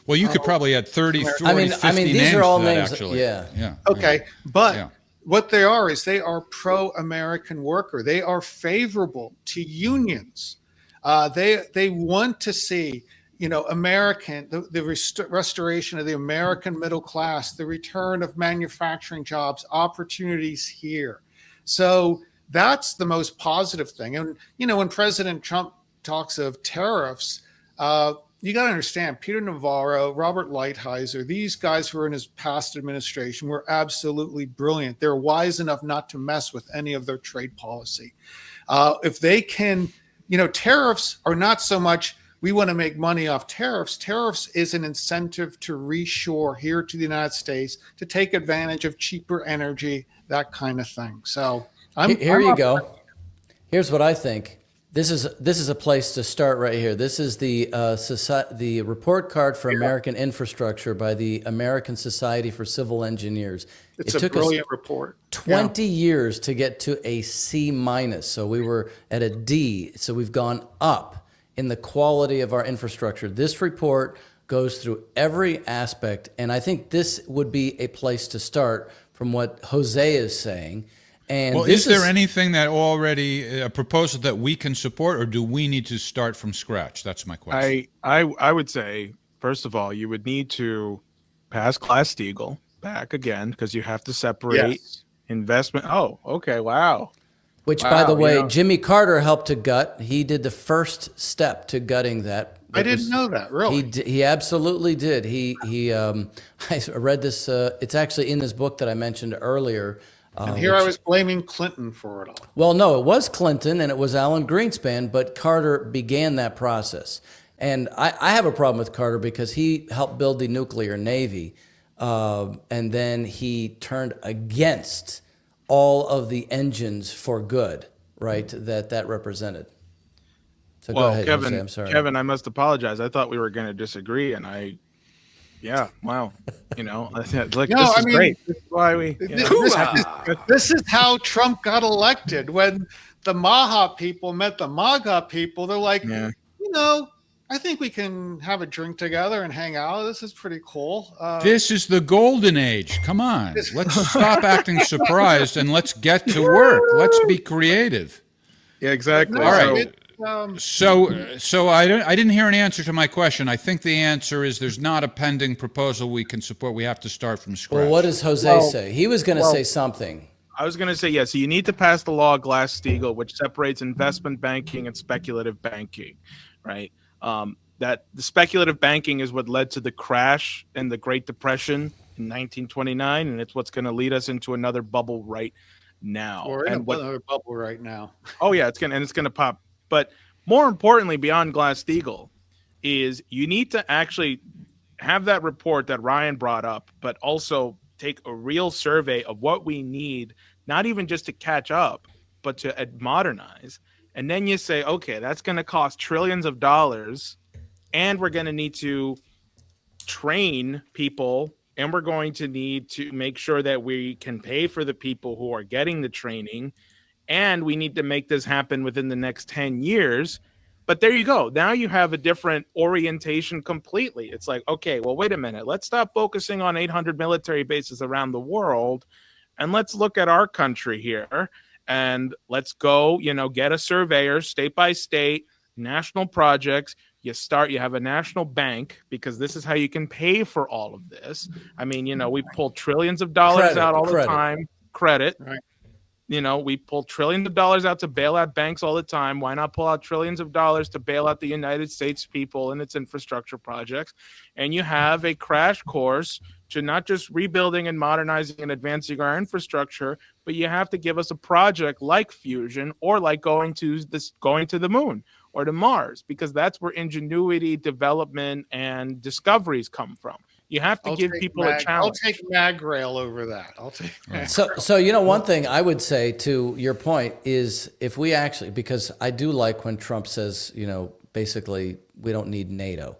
S5: Well, you could probably add 30, 40,
S7: I mean,
S5: 50
S7: these
S5: names
S7: are all
S5: to that,
S7: names.
S5: actually.
S7: Yeah.
S6: Okay, but
S5: Yeah.
S6: what they are is they are pro-American worker. They are favorable to unions. They want to see, you know, the restoration of the American middle class, the return of manufacturing jobs, opportunities here. So that's the most positive thing. And, you know, when President Trump talks of tariffs, You got to understand, Peter Navarro, Robert Lighthizer, these guys who were in his past administration were absolutely brilliant. They're wise enough not to mess with any of their trade policy. If they can, tariffs are not so much we want to make money off tariffs. Tariffs is an incentive to reshore here to the United States to take advantage of cheaper energy, that kind of thing. So
S7: here you go. Here's what I think. This is a place to start right here. This is the report card for American infrastructure by the American Society for Civil Engineers.
S6: It took a brilliant report.
S7: 20 years to get to a C minus. So we were at a D. So we've gone up in the quality of our infrastructure. This report goes through every aspect, and I think this would be a place to start from what Jose is saying. And
S5: well, is there anything that already a proposal that we can support, or do we need to start from scratch? That's my question.
S8: I would say, first of all, you would need to pass Glass-Steagall back again, because you have to separate investment. Oh, okay, wow.
S7: Which, by the way, Jimmy Carter helped to gut. He did the first step to gutting that.
S6: I didn't know that, really.
S7: He absolutely did. I read this. It's actually in this book that I mentioned earlier.
S6: And here I was blaming Clinton for it all.
S7: Well, no, it was Clinton and it was Alan Greenspan, but Carter began that process. And I have a problem with Carter because he helped build the nuclear navy, and then he turned against all of the engines for good, right, that represented. So go ahead,
S8: Kevin,
S7: Jose, I'm sorry.
S8: Kevin, I must apologize. I thought we were going to disagree, and wow. This is great. This is why
S6: this is how Trump got elected. When the Maha people met the MAGA people, they're like, I think we can have a drink together and hang out. This is pretty cool.
S5: This is the golden age. Come on. Let's stop acting surprised and let's get to work. Let's be creative.
S8: Yeah, exactly.
S5: All right. So I didn't hear an answer to my question. I think the answer is there's not a pending proposal we can support. We have to start from scratch.
S7: Well, what does Jose say? He was going to say something.
S8: I was going to say, yes. So you need to pass the law Glass-Steagall, which separates investment banking and speculative banking, right? That the speculative banking is what led to the crash and the Great Depression in 1929, and it's what's going to lead us into another bubble right now.
S6: We're in another bubble right now.
S8: Oh yeah, it's going to pop. But more importantly, beyond Glass-Steagall, is you need to actually have that report that Ryan brought up, but also take a real survey of what we need, not even just to catch up, but to modernize. And then you say, okay, that's going to cost trillions of dollars, and we're going to need to train people, and we're going to need to make sure that we can pay for the people who are getting the training, and we need to make this happen within the next 10 years. But there you go. Now you have a different orientation completely. It's like, okay, well, wait a minute. Let's stop focusing on 800 military bases around the world, and let's look at our country here. And let's go, get a surveyor, state by state, national projects. You have a national bank, because this is how you can pay for all of this. I mean, we pull trillions of dollars out all the time. Credit.
S6: Right.
S8: We pull trillions of dollars out to bail out banks all the time. Why not pull out trillions of dollars to bail out the United States people and its infrastructure projects? And you have a crash course to not just rebuilding and modernizing and advancing our infrastructure, but you have to give us a project like fusion, or like going to the moon or to Mars, because that's where ingenuity, development, and discoveries come from. You have to give people a challenge.
S6: I'll take MagRail over that. I'll take
S7: MagRail. So one thing I would say to your point is, if we actually, because I do like when Trump says, basically we don't need NATO.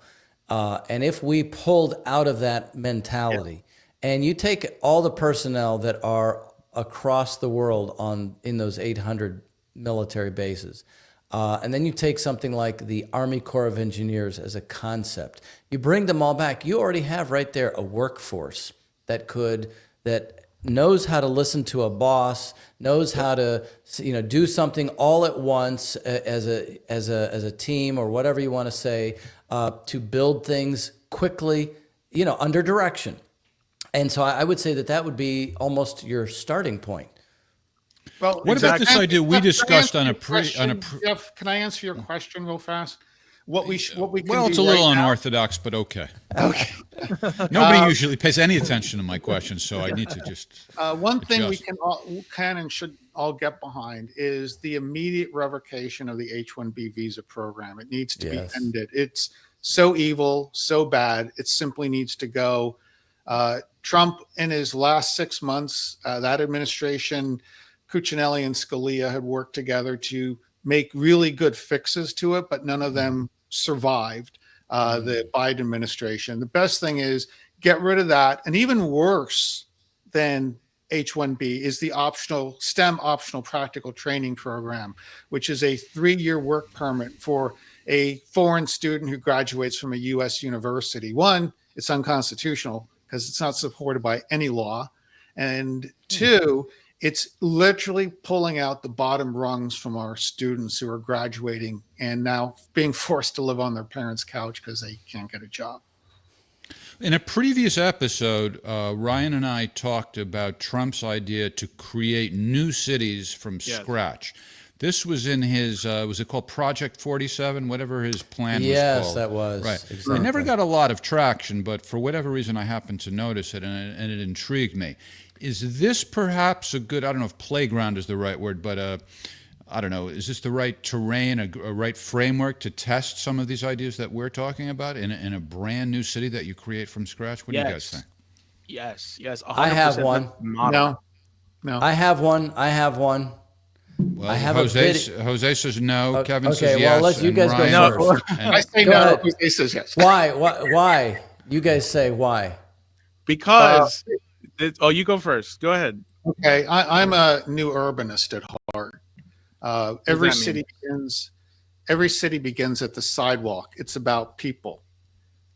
S7: And if we pulled out of that mentality, and you take all the personnel that are across the world in those 800 military bases, and then you take something like the Army Corps of Engineers as a concept, you bring them all back. You already have right there a workforce that knows how to listen to a boss, knows how to do something all at once as a team, or whatever you want to say, to build things quickly, under direction. And so I would say that would be almost your starting point.
S6: Well,
S5: what about this idea we discussed
S6: Jeff, can I answer your question real fast? what we can
S5: Well,
S6: do
S5: it's a little
S6: right now.
S5: unorthodox, but okay.
S6: Okay.
S5: Nobody usually pays any attention to my questions, so I need to just
S6: One thing we
S5: adjust.
S6: can and should all get behind is the immediate revocation of the H-1B visa program. It needs to be
S7: Yes.
S6: ended. It's so evil, so bad. It simply needs to go. Trump, in his last 6 months, that administration, Cuccinelli and Scalia had worked together to make really good fixes to it, but none of them survived the Biden administration. The best thing is get rid of that. And even worse than H-1B is the STEM optional practical training program, which is a 3-year work permit for a foreign student who graduates from a U.S. university. One, it's unconstitutional because it's not supported by any law. And two, it's literally pulling out the bottom rungs from our students who are graduating and now being forced to live on their parents' couch because they can't get a job.
S5: In a previous episode, Ryan and I talked about Trump's idea to create new cities from scratch. This was in his, was it called Project 47, whatever his plan was called?
S7: Yes, that was.
S5: Right.
S7: Exactly.
S5: It never got a lot of traction, but for whatever reason, I happened to notice it, and it intrigued me. Is this perhaps a good, I don't know if playground is the right word, but I don't know, is this the right terrain, a right framework to test some of these ideas that we're talking about in a brand new city that you create from scratch? What do you guys think?
S8: Yes. 100%
S7: I have one.
S8: model.
S6: No.
S7: I have one.
S5: Well,
S7: I have
S5: Jose says no. Kevin
S7: okay,
S5: says yes.
S7: well, let's you
S5: and
S7: guys go
S5: Ryan-
S7: first.
S6: I say
S7: Go
S6: no.
S7: ahead.
S6: He says yes.
S7: Why? You guys say why?
S8: Because, you go first. Go ahead.
S6: Okay, I'm a new urbanist at heart. Every
S8: that mean?
S6: city begins at the sidewalk. It's about people.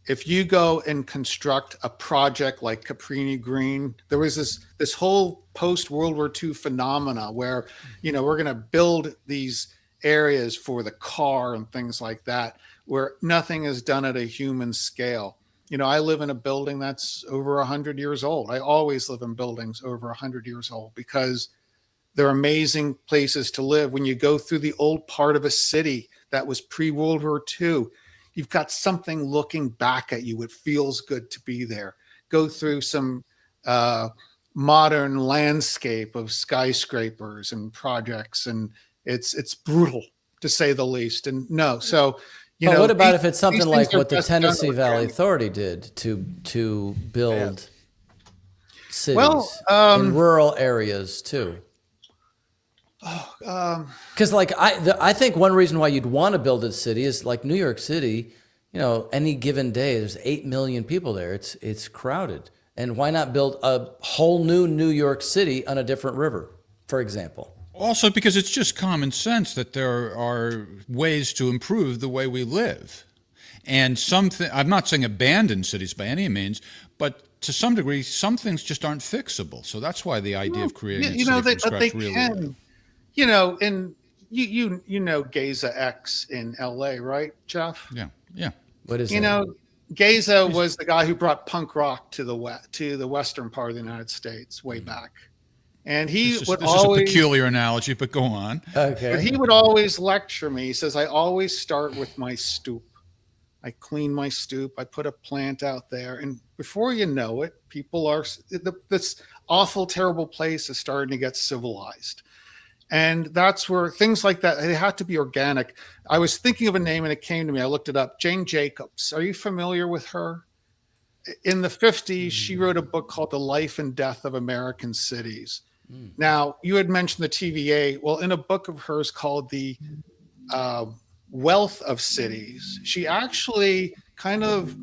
S6: If you go and construct a project like Caprini Green, there was this whole post World War II phenomena where, we're going to build these areas for the car and things like that, where nothing is done at a human scale. I live in a building that's over 100 years old. I always live in buildings over 100 years old because they're amazing places to live. When you go through the old part of a city that was pre-World War II, you've got something looking back at you. It feels good to be there. Go through some modern landscape of skyscrapers and projects, and it's brutal to say the least. And no, so
S7: But what about if it's something
S6: these
S7: like
S6: things are
S7: what the
S6: best done
S7: Tennessee Valley
S6: organically.
S7: Authority did to build cities
S6: Well,
S7: in rural areas too? Because I think one reason why you'd want to build a city is like New York City. Any given day there's 8 million people there. It's crowded, and why not build a whole new New York City on a different river, for example?
S5: Also, because it's just common sense that there are ways to improve the way we live. And I'm not saying abandon cities by any means, but to some degree, some things just aren't fixable. So that's why the idea of creating a city from scratch
S6: they
S5: really
S6: can. And you know Gaza X in L.A., right, Jeff?
S5: Yeah.
S7: What is that?
S6: Gaza was the guy who brought punk rock to the western part of the United States way back. And
S5: This is a peculiar analogy, but go on.
S7: Okay.
S6: But he would always lecture me. He says, I always start with my stoop. I clean my stoop. I put a plant out there. And before you know it, this awful, terrible place is starting to get civilized. And that's where things like that, they have to be organic. I was thinking of a name and it came to me. I looked it up. Jane Jacobs. Are you familiar with her? In the 50s, she wrote a book called The Life and Death of American Cities. Now, you had mentioned the TVA. Well, in a book of hers called The Wealth of Cities, she actually kind of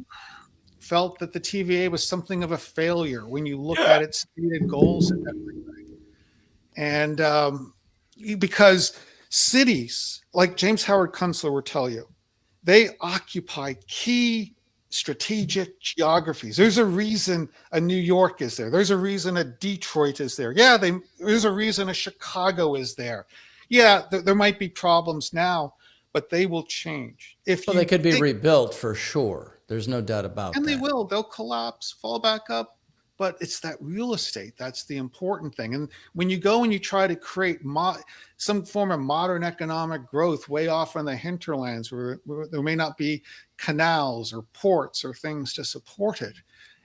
S6: felt that the TVA was something of a failure when you look at its stated goals and everything. And because cities, like James Howard Kunstler will tell you, they occupy key strategic geographies. There's a reason a New York is there. There's a reason a Detroit is there. Yeah, there's a reason a Chicago is there. Yeah, there might be problems now, but they will change.
S7: Well, they could be rebuilt for sure. There's no doubt about that.
S6: And they will. They'll collapse, fall back up. but it's that real estate. That's the important thing. And when you go and you try to create some form of modern economic growth way off in the hinterlands where there may not be canals or ports or things to support it,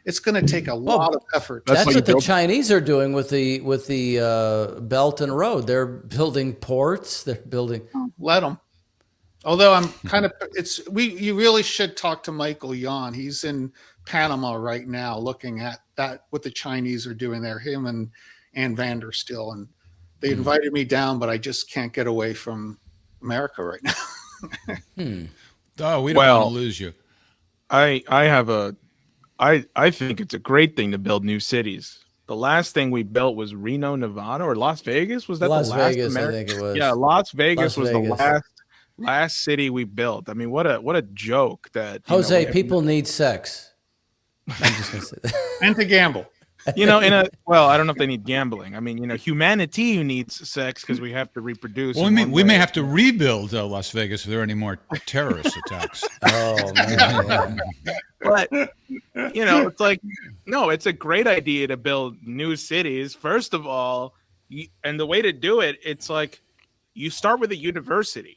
S6: it's going to take a lot of effort.
S7: That's what the Chinese are doing with the Belt and Road. They're building ports. They're building.
S6: Let them. Although I'm kind of, you really should talk to Michael Yan. He's in Panama right now, looking at what the Chinese are doing there. Him and Ann Vanderstill, and they invited me down, but I just can't get away from America right now.
S5: Oh, we don't want to lose you.
S8: I think it's a great thing to build new cities. The last thing we built was Reno, Nevada, or Las Vegas. Was that
S7: Las
S8: the last?
S7: Vegas, I think it was.
S8: Yeah, Las Vegas was the last city we built. I mean, what a joke that
S7: Jose, people need sex. I'm just gonna say that.
S6: And to gamble.
S8: I don't know if they need gambling. I mean, humanity needs sex because we have to reproduce.
S5: Well, we may have to rebuild Las Vegas if there are any more terrorist attacks.
S7: Oh man.
S8: But it's like, no, it's a great idea to build new cities. First of all, and the way to do it, it's like you start with a university.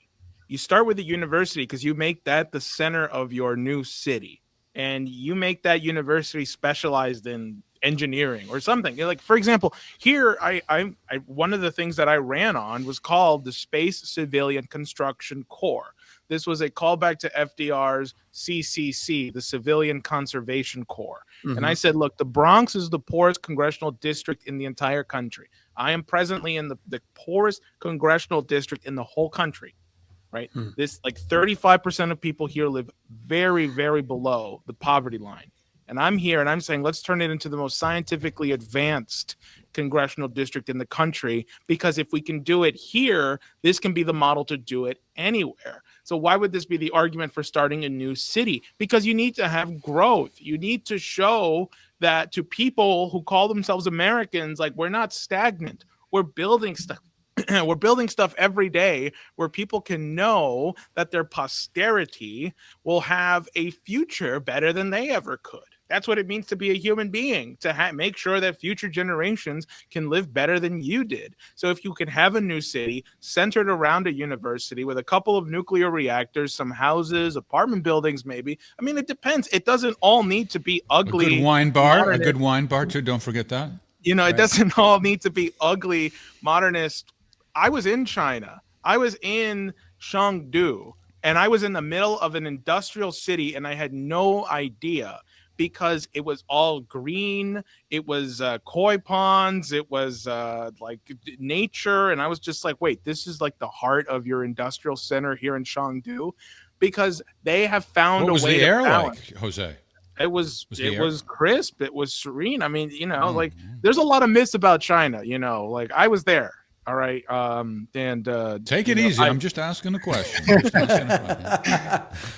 S8: You start with a university because you make that the center of your new city, and you make that university specialized in engineering or something. Like, for example, here I one of the things that I ran on was called the Space Civilian Construction Corps. This was a callback to FDR's CCC, the Civilian Conservation Corps. Mm-hmm. And I said, look, the Bronx is the poorest congressional district in the entire country. I am presently in the poorest congressional district in the whole country. Right. This, like, 35% of people here live very, very below the poverty line. And I'm here and I'm saying, let's turn it into the most scientifically advanced congressional district in the country, because if we can do it here, this can be the model to do it anywhere. So why would this be the argument for starting a new city? Because you need to have growth. You need to show that to people who call themselves Americans, like, we're not stagnant. We're building stuff. We're building stuff every day where people can know that their posterity will have a future better than they ever could. That's what it means to be a human being, to make sure that future generations can live better than you did. So if you can have a new city centered around a university with a couple of nuclear reactors, some houses, apartment buildings, maybe. I mean, it depends. It doesn't all need to be ugly.
S5: A good wine bar too. Don't forget that.
S8: It doesn't all need to be ugly, modernist. I was in China. I was in Chengdu, and I was in the middle of an industrial city, and I had no idea, because it was all green. It was koi ponds. It was like nature. And I was just like, wait, this is like the heart of your industrial center here in Chengdu, because they have found a way to balance.
S5: What was the air like, Jose?
S8: It was crisp. It was serene. I mean, like, there's a lot of myths about China, like, I was there. All right.
S5: Take it easy. I'm just asking a question.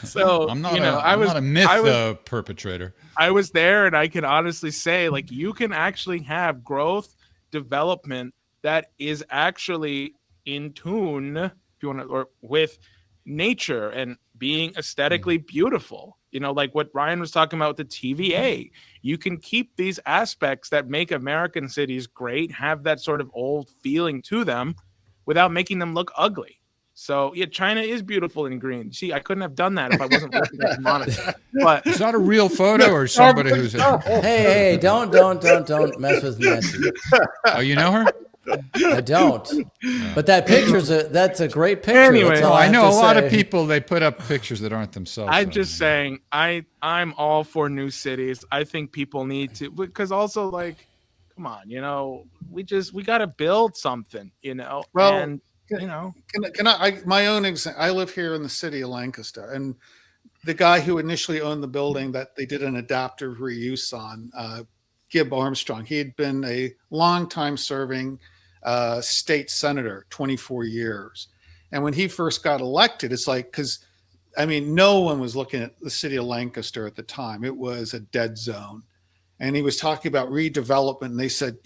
S8: So
S5: I'm not a myth perpetrator.
S8: I was there, and I can honestly say, like, you can actually have growth, development that is actually in tune, if you want to, or with nature and being aesthetically beautiful. Like what Ryan was talking about with the TVA. You can keep these aspects that make American cities great, have that sort of old feeling to them, without making them look ugly. So, yeah, China is beautiful and green. See, I couldn't have done that if I wasn't looking at the monitor. But
S5: it's not a real photo, or somebody who's.
S7: Hey, don't mess with Nancy.
S5: Oh, you know her?
S7: I don't. But that that's a great picture.
S8: Anyway,
S5: I know a lot of people, they put up pictures that aren't themselves.
S8: I'm just saying, I'm all for new cities. I think people need to, because also, like, come on, we got to build something,
S6: Well,
S8: and
S6: can I my own example? I live here in the city of Lancaster, and the guy who initially owned the building that they did an adaptive reuse on, Gib Armstrong, he had been a long-time serving state senator, 24 years. And when he first got elected, it's like, because, I mean, no one was looking at the city of Lancaster at the time. It was a dead zone. And he was talking about redevelopment. And they said,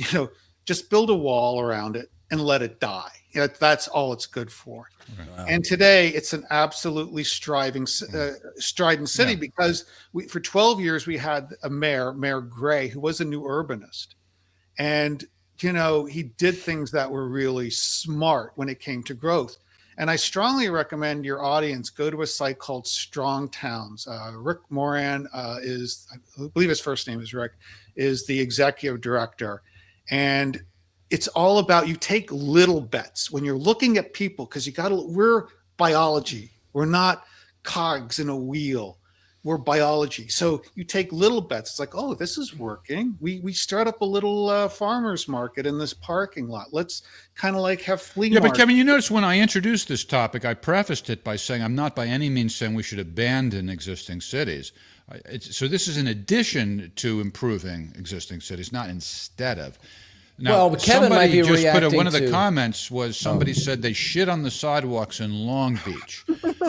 S6: just build a wall around it and let it die. That's all it's good for. Wow. And today it's an absolutely strident city because for 12 years we had a Mayor Gray, who was a new urbanist. And, he did things that were really smart when it came to growth. And I strongly recommend your audience go to a site called Strong Towns. Rick Moran I believe his first name is Rick, is the executive director. And it's all about, you take little bets when you're looking at people, because we're biology. We're not cogs in a wheel. We're biology. So you take little bets. It's like, oh, this is working. We start up a little farmer's market in this parking lot. Let's kind of like have flea market.
S5: But Kevin, you notice when I introduced this topic, I prefaced it by saying I'm not by any means saying we should abandon existing cities. So this is in addition to improving existing cities, not instead of. Now,
S7: well, Kevin might be reacting
S5: one of the comments was somebody said they shit on the sidewalks in Long Beach.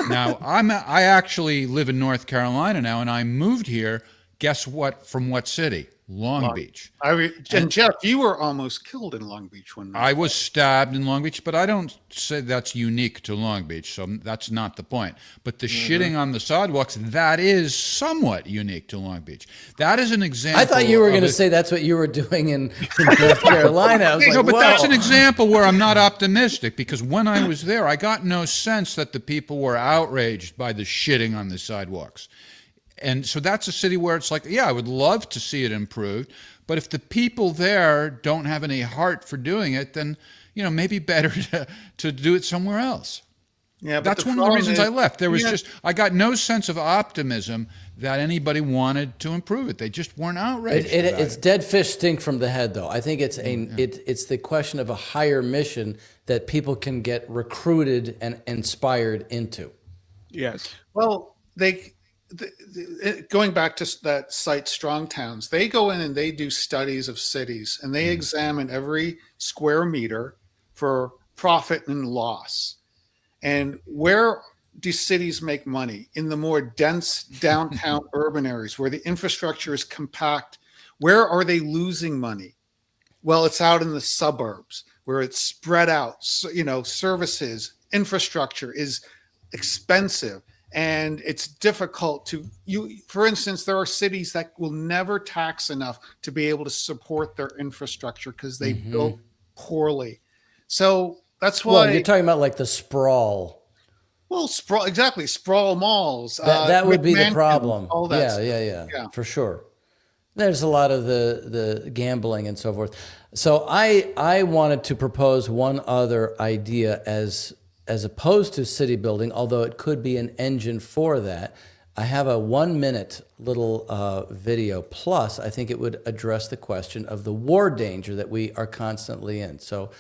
S5: Now, I actually live in North Carolina now, and I moved here. Guess what? From what city? Long Beach.
S6: And Jeff, you were almost killed in Long Beach one night.
S5: I was stabbed in Long Beach, but I don't say that's unique to Long Beach, so that's not the point. But the shitting on the sidewalks, that is somewhat unique to Long Beach. That is an example.
S7: I thought you were going to say that's what you were doing in North Carolina. I was like,
S5: no, but
S7: whoa.
S5: That's an example where I'm not optimistic, because when I was there, I got no sense that the people were outraged by the shitting on the sidewalks. And so that's a city where it's like, yeah, I would love to see it improved. But if the people there don't have any heart for doing it, then, maybe better to do it somewhere else.
S6: Yeah, but
S5: that's one of the reasons I left. There was I got no sense of optimism that anybody wanted to improve it. They just weren't outraged.
S7: It's dead fish stink from the head, though. I think it's it's the question of a higher mission that people can get recruited and inspired into.
S8: Yes.
S6: Well, going back to that site, Strong Towns, they go in and they do studies of cities, and they examine every square meter for profit and loss. And where do cities make money? In the more dense downtown urban areas where the infrastructure is compact. Where are they losing money? Well, it's out in the suburbs where it's spread out. So, services, infrastructure is expensive. And it's difficult for instance, there are cities that will never tax enough to be able to support their infrastructure because they built poorly. So that's why.
S7: Well, you're talking about like the sprawl.
S6: Well, sprawl malls.
S7: That would be the problem.
S6: All that
S7: yeah, for sure. There's a lot of the gambling and so forth. So I wanted to propose one other idea as opposed to city building, although it could be an engine for that. I have a 1-minute little video. Plus, I think it would address the question of the war danger that we are constantly in. So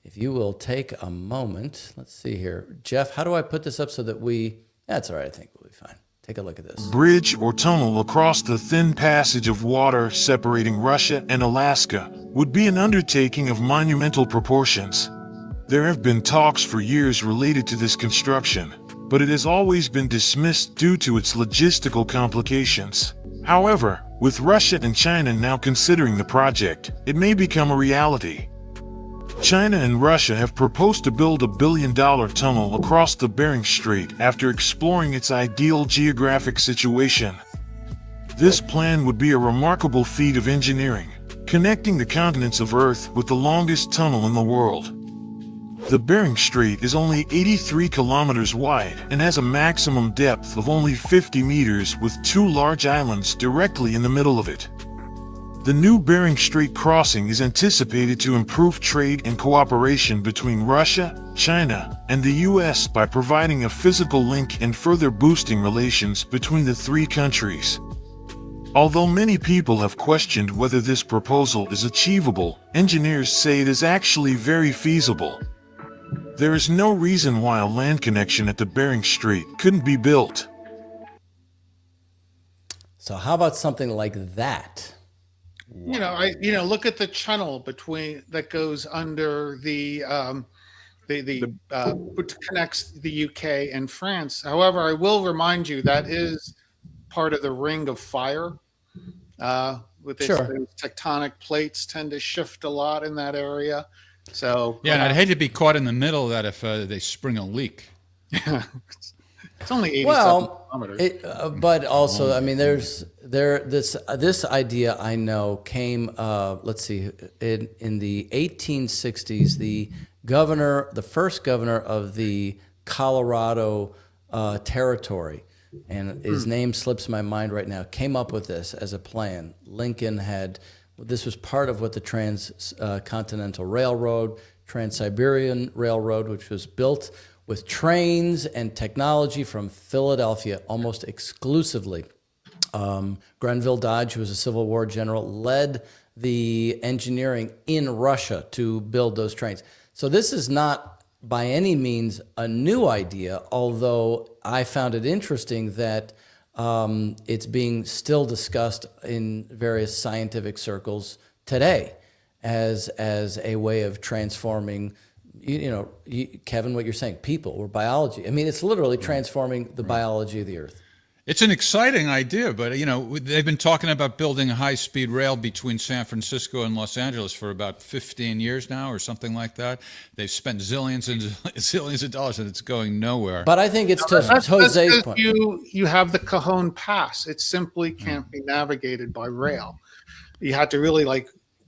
S7: if you will take a moment, let's see here. Jeff, how do I put this up so that that's all right, I think we'll be fine. Take a look at this.
S9: Bridge or tunnel across the thin passage of water separating Russia and Alaska would be an undertaking of monumental proportions. There have been talks for years related to this construction, but it has always been dismissed due to its logistical complications. However, with Russia and China now considering the project, it may become a reality. China and Russia have proposed to build a billion-dollar tunnel across the Bering Strait after exploring its ideal geographic situation. This plan would be a remarkable feat of engineering, connecting the continents of Earth with the longest tunnel in the world. The Bering Strait is only 83 kilometers wide and has a maximum depth of only 50 meters with 2 large islands directly in the middle of it. The new Bering Strait crossing is anticipated to improve trade and cooperation between Russia, China, and the US by providing a physical link and further boosting relations between the 3 countries. Although many people have questioned whether this proposal is achievable, engineers say it is actually very feasible. There is no reason why a land connection at the Bering Strait couldn't be built.
S7: So how about something like that?
S6: Look at the channel that goes under which connects the UK and France. However, I will remind you that is part of the Ring of Fire. With its tectonic plates tend to shift a lot in that area. So
S5: Yeah, and I'd hate to be caught in the middle of that if they spring a leak.
S6: it's only 87
S7: Well,
S6: kilometers.
S7: but also, I mean, this idea I know came. Let's see, in the 1860s, the first governor of the Colorado territory, and his name slips my mind right now, came up with this as a plan. Lincoln had. This was part of what the Transcontinental Railroad, Trans-Siberian Railroad, which was built with trains and technology from Philadelphia almost exclusively. Grenville Dodge, who was a Civil War general, led the engineering in Russia to build those trains. So this is not by any means a new idea, although I found it interesting that it's being still discussed in various scientific circles today as a way of transforming, Kevin, what you're saying, people or biology. I mean, it's literally transforming the biology of the earth.
S5: It's an exciting idea, but they've been talking about building a high-speed rail between San Francisco and Los Angeles for about 15 years now, or something like that. They've spent zillions and zillions of dollars, and it's going nowhere.
S7: But I think it's to Jose's point.
S6: You have the Cajon Pass. It simply can't be navigated by rail. You had to really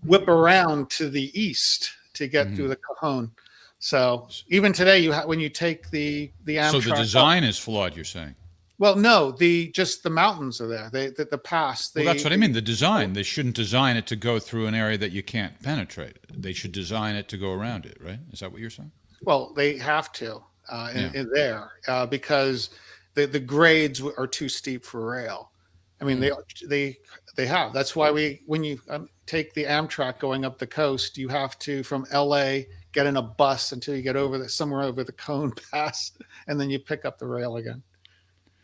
S6: whip around to the east to get through the Cajon. So even today, when you take the Amtrak.
S5: So the design is flawed, you're saying?
S6: Well, no, just the mountains are there. The pass.
S5: Well, that's what I mean. The design. They shouldn't design it to go through an area that you can't penetrate. They should design it to go around it, right? Is that what you're saying?
S6: Well, they have to in there because the grades are too steep for rail. I mean, they have. That's why when you take the Amtrak going up the coast, you have to from L.A. get in a bus until you get somewhere over the Cone Pass, and then you pick up the rail again.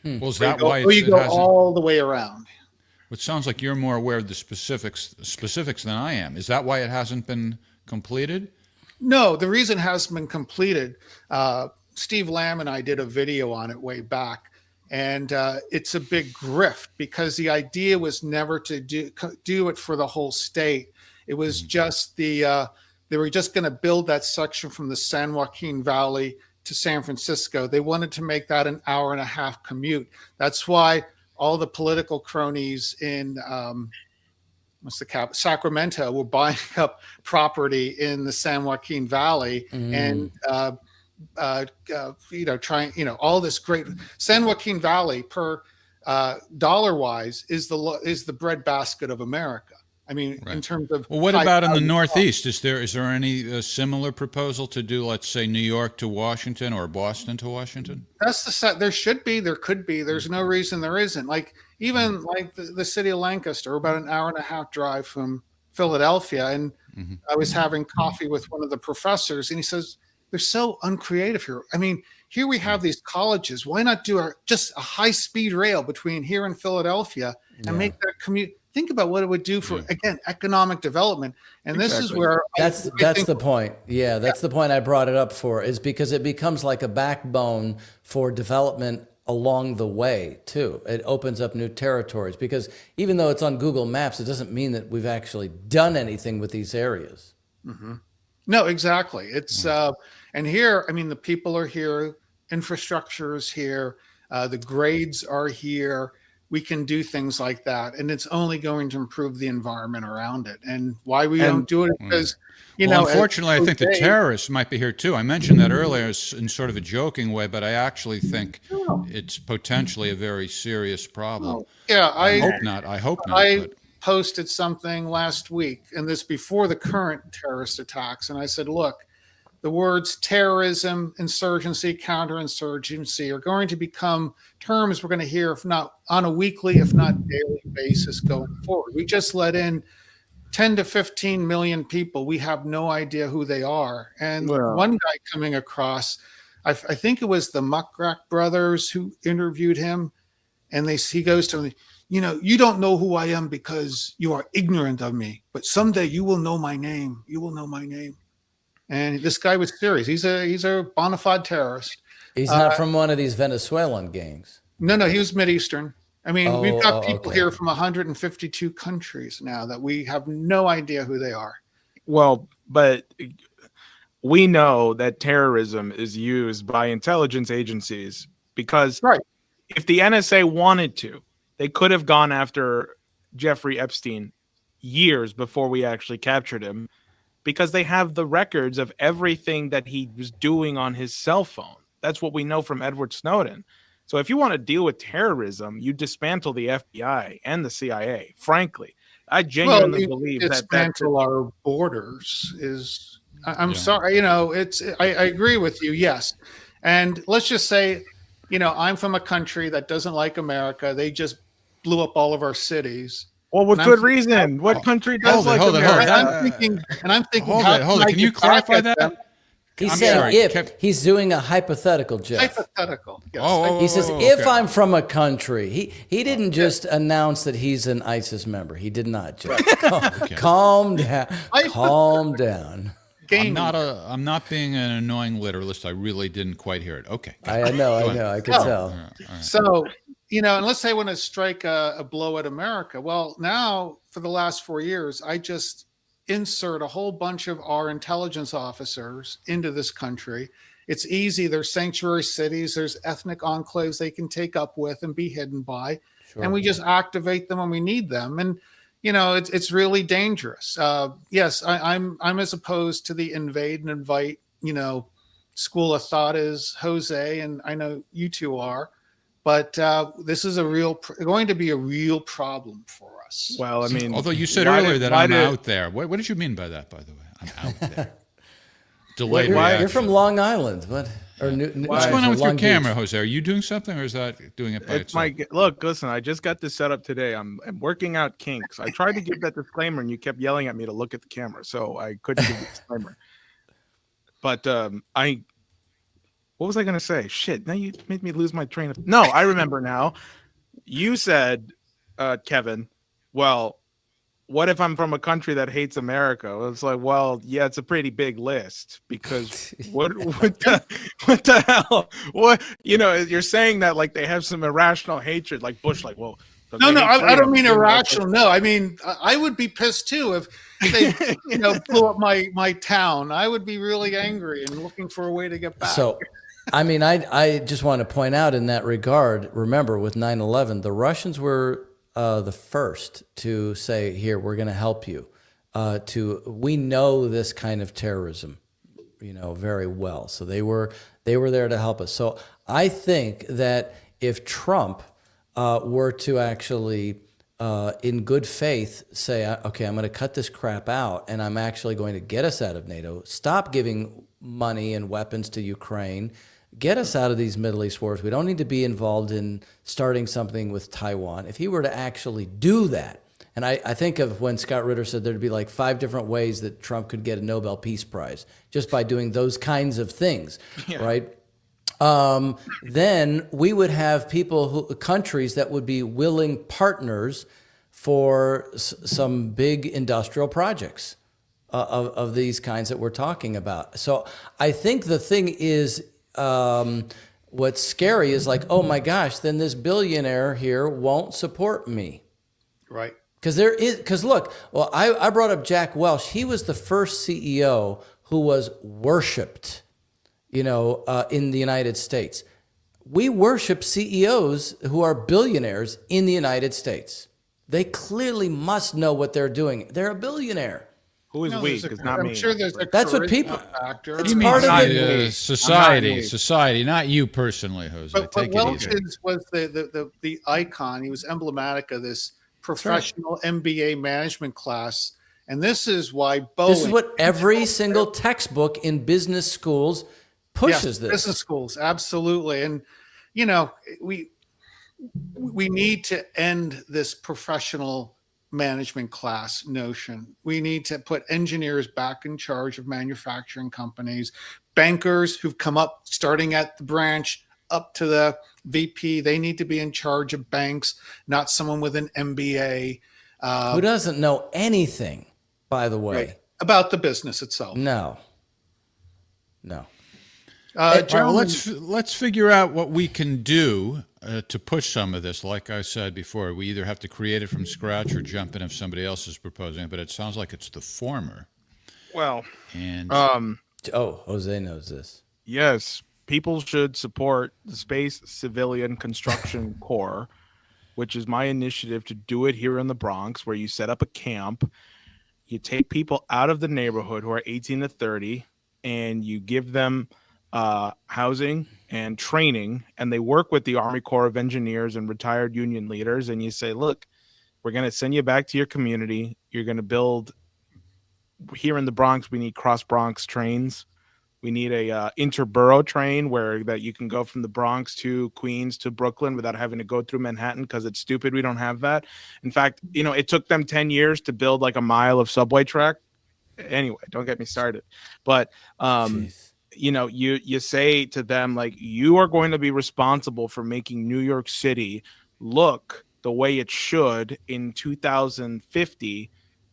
S5: Well, is that why
S6: you go all the way around?
S5: It sounds like you're more aware of the specifics than I am. Is that why it hasn't been completed?
S6: No, the reason it hasn't been completed, Steve Lamb and I did a video on it way back, and it's a big grift because the idea was never to do it for the whole state. It was just they were just going to build that section from the San Joaquin Valley to San Francisco. They wanted to make that an hour-and-a-half commute. That's why all the political cronies in Sacramento were buying up property in the San Joaquin Valley and trying all this great San Joaquin Valley per dollar-wise is the breadbasket of America. I mean, in terms of
S5: what about in the Northeast? Is there any similar proposal to do, let's say, New York to Washington or Boston to Washington?
S6: There should be, there could be. There's no reason there isn't. Even the city of Lancaster, about an hour-and-a-half drive from Philadelphia, and I was having coffee with one of the professors, and he says they're so uncreative here. I mean, here we have these colleges. Why not do just a high-speed rail between here and Philadelphia and make that commute? Think about what it would do for, again, economic development. And this is where
S7: that's the point. Yeah, that's the point I brought it up for, is because it becomes like a backbone for development along the way, too. It opens up new territories because even though it's on Google Maps, it doesn't mean that we've actually done anything with these areas.
S6: No, exactly. It's and here, I mean, the people are here, infrastructure is here, the grades are here. We can do things like that, and it's only going to improve the environment around it. And why we don't do it because,
S5: unfortunately, I think the terrorists might be here too. I mentioned that earlier in sort of a joking way, but I actually think it's potentially a very serious problem.
S6: Yeah,
S5: I hope not. I hope not.
S6: I posted something last week, and this before the current terrorist attacks, and I said, look, the words terrorism, insurgency, counterinsurgency are going to become terms we're going to hear, if not on a weekly, if not daily basis going forward. We just let in 10 to 15 million people. We have no idea who they are. And one guy coming across, I think it was the Muckrak brothers who interviewed him. And he goes to me, you don't know who I am because you are ignorant of me, but someday you will know my name. You will know my name. And this guy was serious. He's a bona fide terrorist.
S7: He's not from one of these Venezuelan gangs.
S6: No, he was Mideastern. I mean, we've got people here from 152 countries now that we have no idea who they are.
S8: Well, but we know that terrorism is used by intelligence agencies because
S6: Right.
S8: if the NSA wanted to, they could have gone after Jeffrey Epstein years before we actually captured him because they have the records of everything that he was doing on his cell phone. That's what we know from Edward Snowden. So if you want to deal with terrorism, you dismantle the FBI and the CIA. Frankly, I genuinely believe that
S6: dismantle our borders is. I'm
S5: Yeah.
S6: sorry, I agree with you. Yes, and let's just say, I'm from a country that doesn't like America. They just blew up all of our cities.
S8: well, with
S6: And I'm
S8: good
S6: thinking,
S8: reason. What country does like
S5: hold it.
S8: America?
S6: I'm thinking,
S5: Hold
S6: how
S5: it. Hold it.
S6: I
S5: Can you
S6: get back
S5: clarify
S6: at
S5: that?
S6: them?
S7: He's
S5: I'm
S7: saying
S5: sorry,
S7: if
S5: Kev-
S7: he's doing a hypothetical, Jeff.
S6: Hypothetical. Yes.
S5: Oh,
S7: He says,
S5: oh,
S7: if
S5: okay.
S7: I'm from a country, he didn't just announce that he's an ISIS member. He did not, Jeff. Calm down. Calm down.
S6: Gaming.
S5: I'm not being an annoying literalist. I really didn't quite hear it. Okay.
S7: I know, I could tell.
S6: So, and let's say I want to strike a blow at America. Well, now for the last 4 years, I just insert a whole bunch of our intelligence officers into this country. It's easy. There's sanctuary cities. There's ethnic enclaves they can take up with and be hidden by.
S7: Sure.
S6: And we just activate them when we need them. And, it's really dangerous. Yes, I'm as opposed to the invade and invite, school of thought is Jose, and I know you two are. But this is going to be a real problem for us.
S8: Well, I mean,
S5: Although you said
S8: why
S5: earlier
S8: did-
S5: that
S8: why
S5: I'm
S8: did-
S5: out there. What did you mean by that, by the way? I'm out there. Delayed
S7: You're
S5: reaction.
S7: from Long Island. What? Or
S5: What's going on with your
S7: Long Beach.
S5: camera, Jose? Are you doing something, or is that doing it by
S8: It's
S5: itself?
S8: look, listen, I just got this set up today. I'm working out kinks. I tried to give that disclaimer and you kept yelling at me to look at the camera, so I couldn't give the disclaimer. But what was I gonna say? Shit, now you made me lose my train of No, I remember now. You said, Kevin, well, what if I'm from a country that hates America? It's like, well, yeah, it's a pretty big list because what the hell? What you're saying that like they have some irrational hatred, like Bush, like, well,
S6: No, I don't mean irrational. No, I mean I would be pissed too if they, blew up my town. I would be really angry and looking for a way to get back.
S7: So, I mean, I just want to point out in that regard, remember with 9/11, the Russians were the first to say, here, we're going to help you. We know this kind of terrorism, very well. So they were there to help us. So I think that if Trump were to actually, in good faith, say, okay, I'm going to cut this crap out and I'm actually going to get us out of NATO, stop giving money and weapons to Ukraine, get us out of these Middle East wars. We don't need to be involved in starting something with Taiwan. If he were to actually do that, and I think of when Scott Ritter said there'd be like 5 different ways that Trump could get a Nobel Peace Prize just by doing those kinds of things, right? Then we would have countries that would be willing partners for some big industrial projects of these kinds that we're talking about. So I think the thing is, what's scary is like, oh my gosh, then this billionaire here won't support me.
S6: Right.
S7: Because look, well, I brought up Jack Welch. He was the first CEO who was worshipped, in the United States. We worship CEOs who are billionaires in the United States. They clearly must know what they're doing. They're a billionaire.
S8: Who is we? Because not me.
S6: I'm sure there's a
S7: That's what
S6: charisma
S7: people-
S6: factor.
S7: It's
S5: You mean
S7: part of
S5: not
S7: it.
S5: society, not you personally, Jose.
S6: But
S5: Take it
S6: Welch
S5: easy.
S6: was the icon. He was emblematic of this professional MBA management class. And this is why Boeing.
S7: This is what every single textbook in business schools pushes this.
S6: Business schools, absolutely. And we need to end this professional management class notion. We need to put engineers back in charge of manufacturing companies, bankers who've come up starting at the branch up to the VP. They need to be in charge of banks, not someone with an MBA.
S7: Who doesn't know anything, by the way?
S6: Right, about the business itself.
S7: No.
S5: All right, well,
S6: Gentlemen,
S5: let's figure out what we can do to push some of this. Like I said before, we either have to create it from scratch or jump in if somebody else is proposing it. But it sounds like it's the former.
S8: Well,
S5: And
S7: Oh, Jose knows this.
S8: Yes, people should support the Space Civilian Construction Corps, which is my initiative to do it here in the Bronx, where you set up a camp, you take people out of the neighborhood who are 18 to 30, and you give them housing and training, and they work with the Army Corps of Engineers and retired union leaders, and you say, look, we're going to send you back to your community. You're going to build here in the Bronx. We need cross Bronx trains. We need a interborough train where that you can go from the Bronx to Queens to Brooklyn without having to go through Manhattan, because it's stupid we don't have that. In fact, it took them 10 years to build like a mile of subway track. Anyway, don't get me started. But you say to them, like, you are going to be responsible for making New York City look the way it should in 2050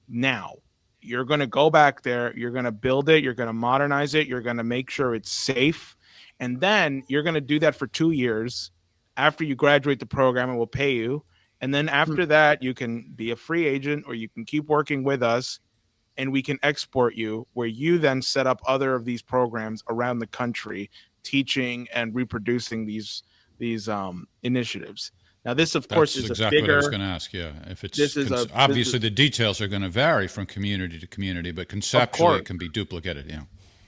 S8: now. You're going to go back there. You're going to build it. You're going to modernize it. You're going to make sure it's safe. And then you're going to do that for 2 years after you graduate the program, and we'll pay you. And then after that, you can be a free agent, or you can keep working with us, and we can export you, where you then set up other of these programs around the country, teaching and reproducing these initiatives. Now, this, of course, is
S5: exactly
S8: a bigger.
S5: what I was going to ask. Yeah, if it's obviously the details are going to vary from community to community, but conceptually it can be duplicated. Yeah,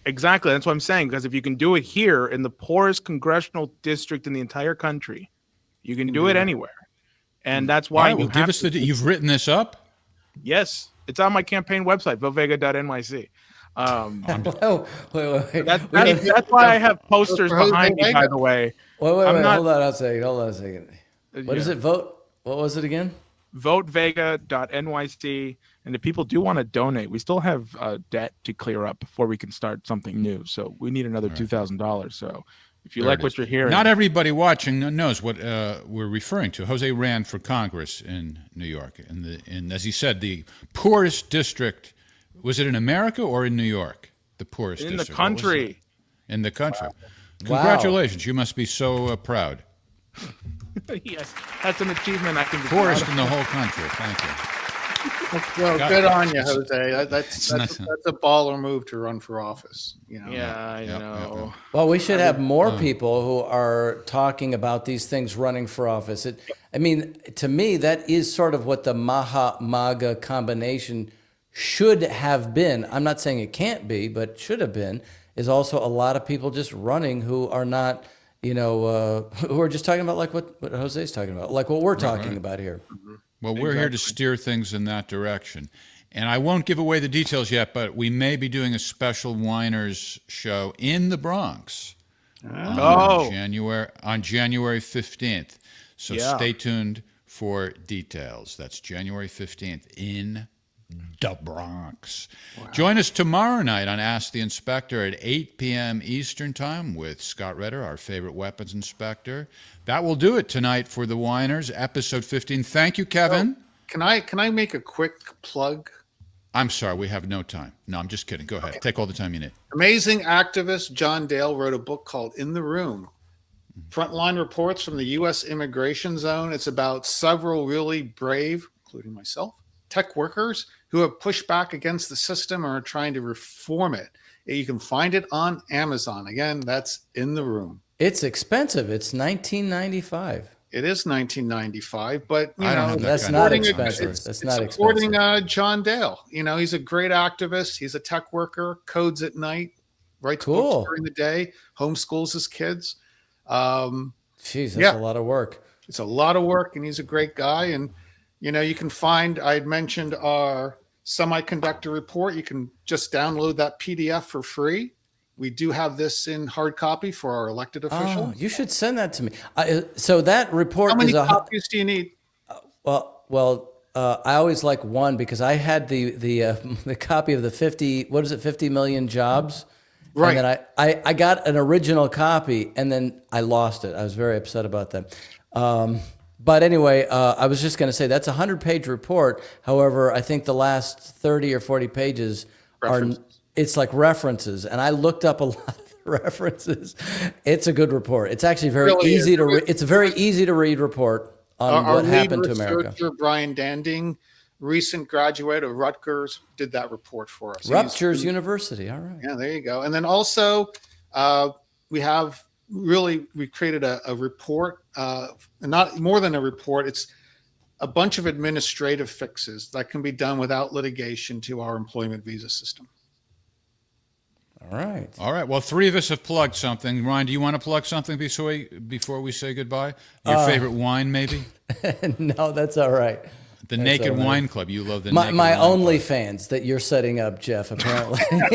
S8: exactly. That's what I'm saying. Because if you can do it here in the poorest congressional district in the entire country, you can do it anywhere, and that's why.
S5: Well, give us you've written this up.
S8: Yes, it's on my campaign website, votevega.nyc.
S7: Wait.
S8: That's why I have posters behind me. By the way,
S7: Wait. Hold on a second. What is it? Vote. What was it again?
S8: Votevega.nyc. And if people do want to donate, we still have debt to clear up before we can start something new. So we need another $2,000. So if you like what you're hearing.
S5: Not everybody watching knows what we're referring to. Jose ran for Congress in New York. And as he said, the poorest district, was it in America or in New York? The poorest district.
S8: In the country.
S5: In the country. Wow. Congratulations. You must be so proud.
S8: Yes, that's an achievement I can be
S5: poorest in the whole country. Thank you.
S6: Well, good on you, Jose. That's a baller move to run for office.
S8: Yeah, I know.
S7: Well, we should have more people who are talking about these things running for office. To me, that is sort of what the Maha-MAGA combination should have been. I'm not saying it can't be, but should have been, is also a lot of people just running who are not, who are just talking about like what Jose's talking about, like what we're talking about here.
S5: Well, we're here to steer things in that direction. And I won't give away the details yet, but we may be doing a special Winers show in the Bronx on January 15th. So stay tuned for details. That's January 15th in the Bronx. Wow. Join us tomorrow night on Ask the Inspector at 8 p.m. Eastern Time with Scott Redder, our favorite weapons inspector. That will do it tonight for the Winers, episode 15. Thank you, Kevin.
S6: Can I make a quick plug?
S5: I'm sorry, we have no time. No, I'm just kidding. Go ahead. Take all the time you need.
S6: Amazing activist John Dale wrote a book called In the Room. Frontline reports from the U.S. immigration zone. It's about several really brave, including myself, tech workers who have pushed back against the system or are trying to reform it. You can find it on Amazon. Again, that's In the Room.
S7: It's expensive. It's $19.95.
S6: It is $19.95, but
S7: that's not expensive. That's not expensive.
S6: Supporting John Dale. He's a great activist. He's a tech worker. Codes at night. Writes books during the day. Homeschools his kids.
S7: Jeez, that's a lot of work.
S6: It's a lot of work, and he's a great guy. And you can find. I had mentioned our semiconductor report. You can just download that PDF for free. We do have this in hard copy for our elected officials.
S7: Oh, you should send that to me. So that report.
S6: How many copies do you need?
S7: Well, I always like one because I had the copy of the 50 million jobs.
S6: Right.
S7: And then I got an original copy and then I lost it. I was very upset about that. But anyway, I was just going to say that's a 100-page report. However, I think the last 30 or 40 pages it's like references. And I looked up a lot of the references. It's a good report. It's actually very easy to read. It's a very easy to read report on what happened to America.
S6: Brian Danding recent graduate of Rutgers, did that report for us.
S7: Rutgers University. All right.
S6: Yeah, there you go. And then also, we created a report, not more than a report. It's a bunch of administrative fixes that can be done without litigation to our employment visa system.
S7: All right.
S5: All right. Well, three of us have plugged something. Ryan, do you want to plug something before we say goodbye? Your favorite wine, maybe?
S7: No, that's all right.
S5: The Naked Wine Club. You love the
S7: my
S5: Naked
S7: my
S5: Wine Club.
S7: OnlyFans that you're setting up, Jeff. Apparently, check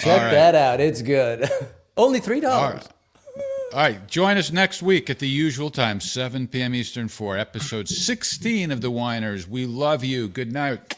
S5: right.
S7: that out. It's good. Only $3.
S5: All right. All right. Join us next week at the usual time, 7 p.m. Eastern, for episode 16 of The Whiners. We love you. Good night.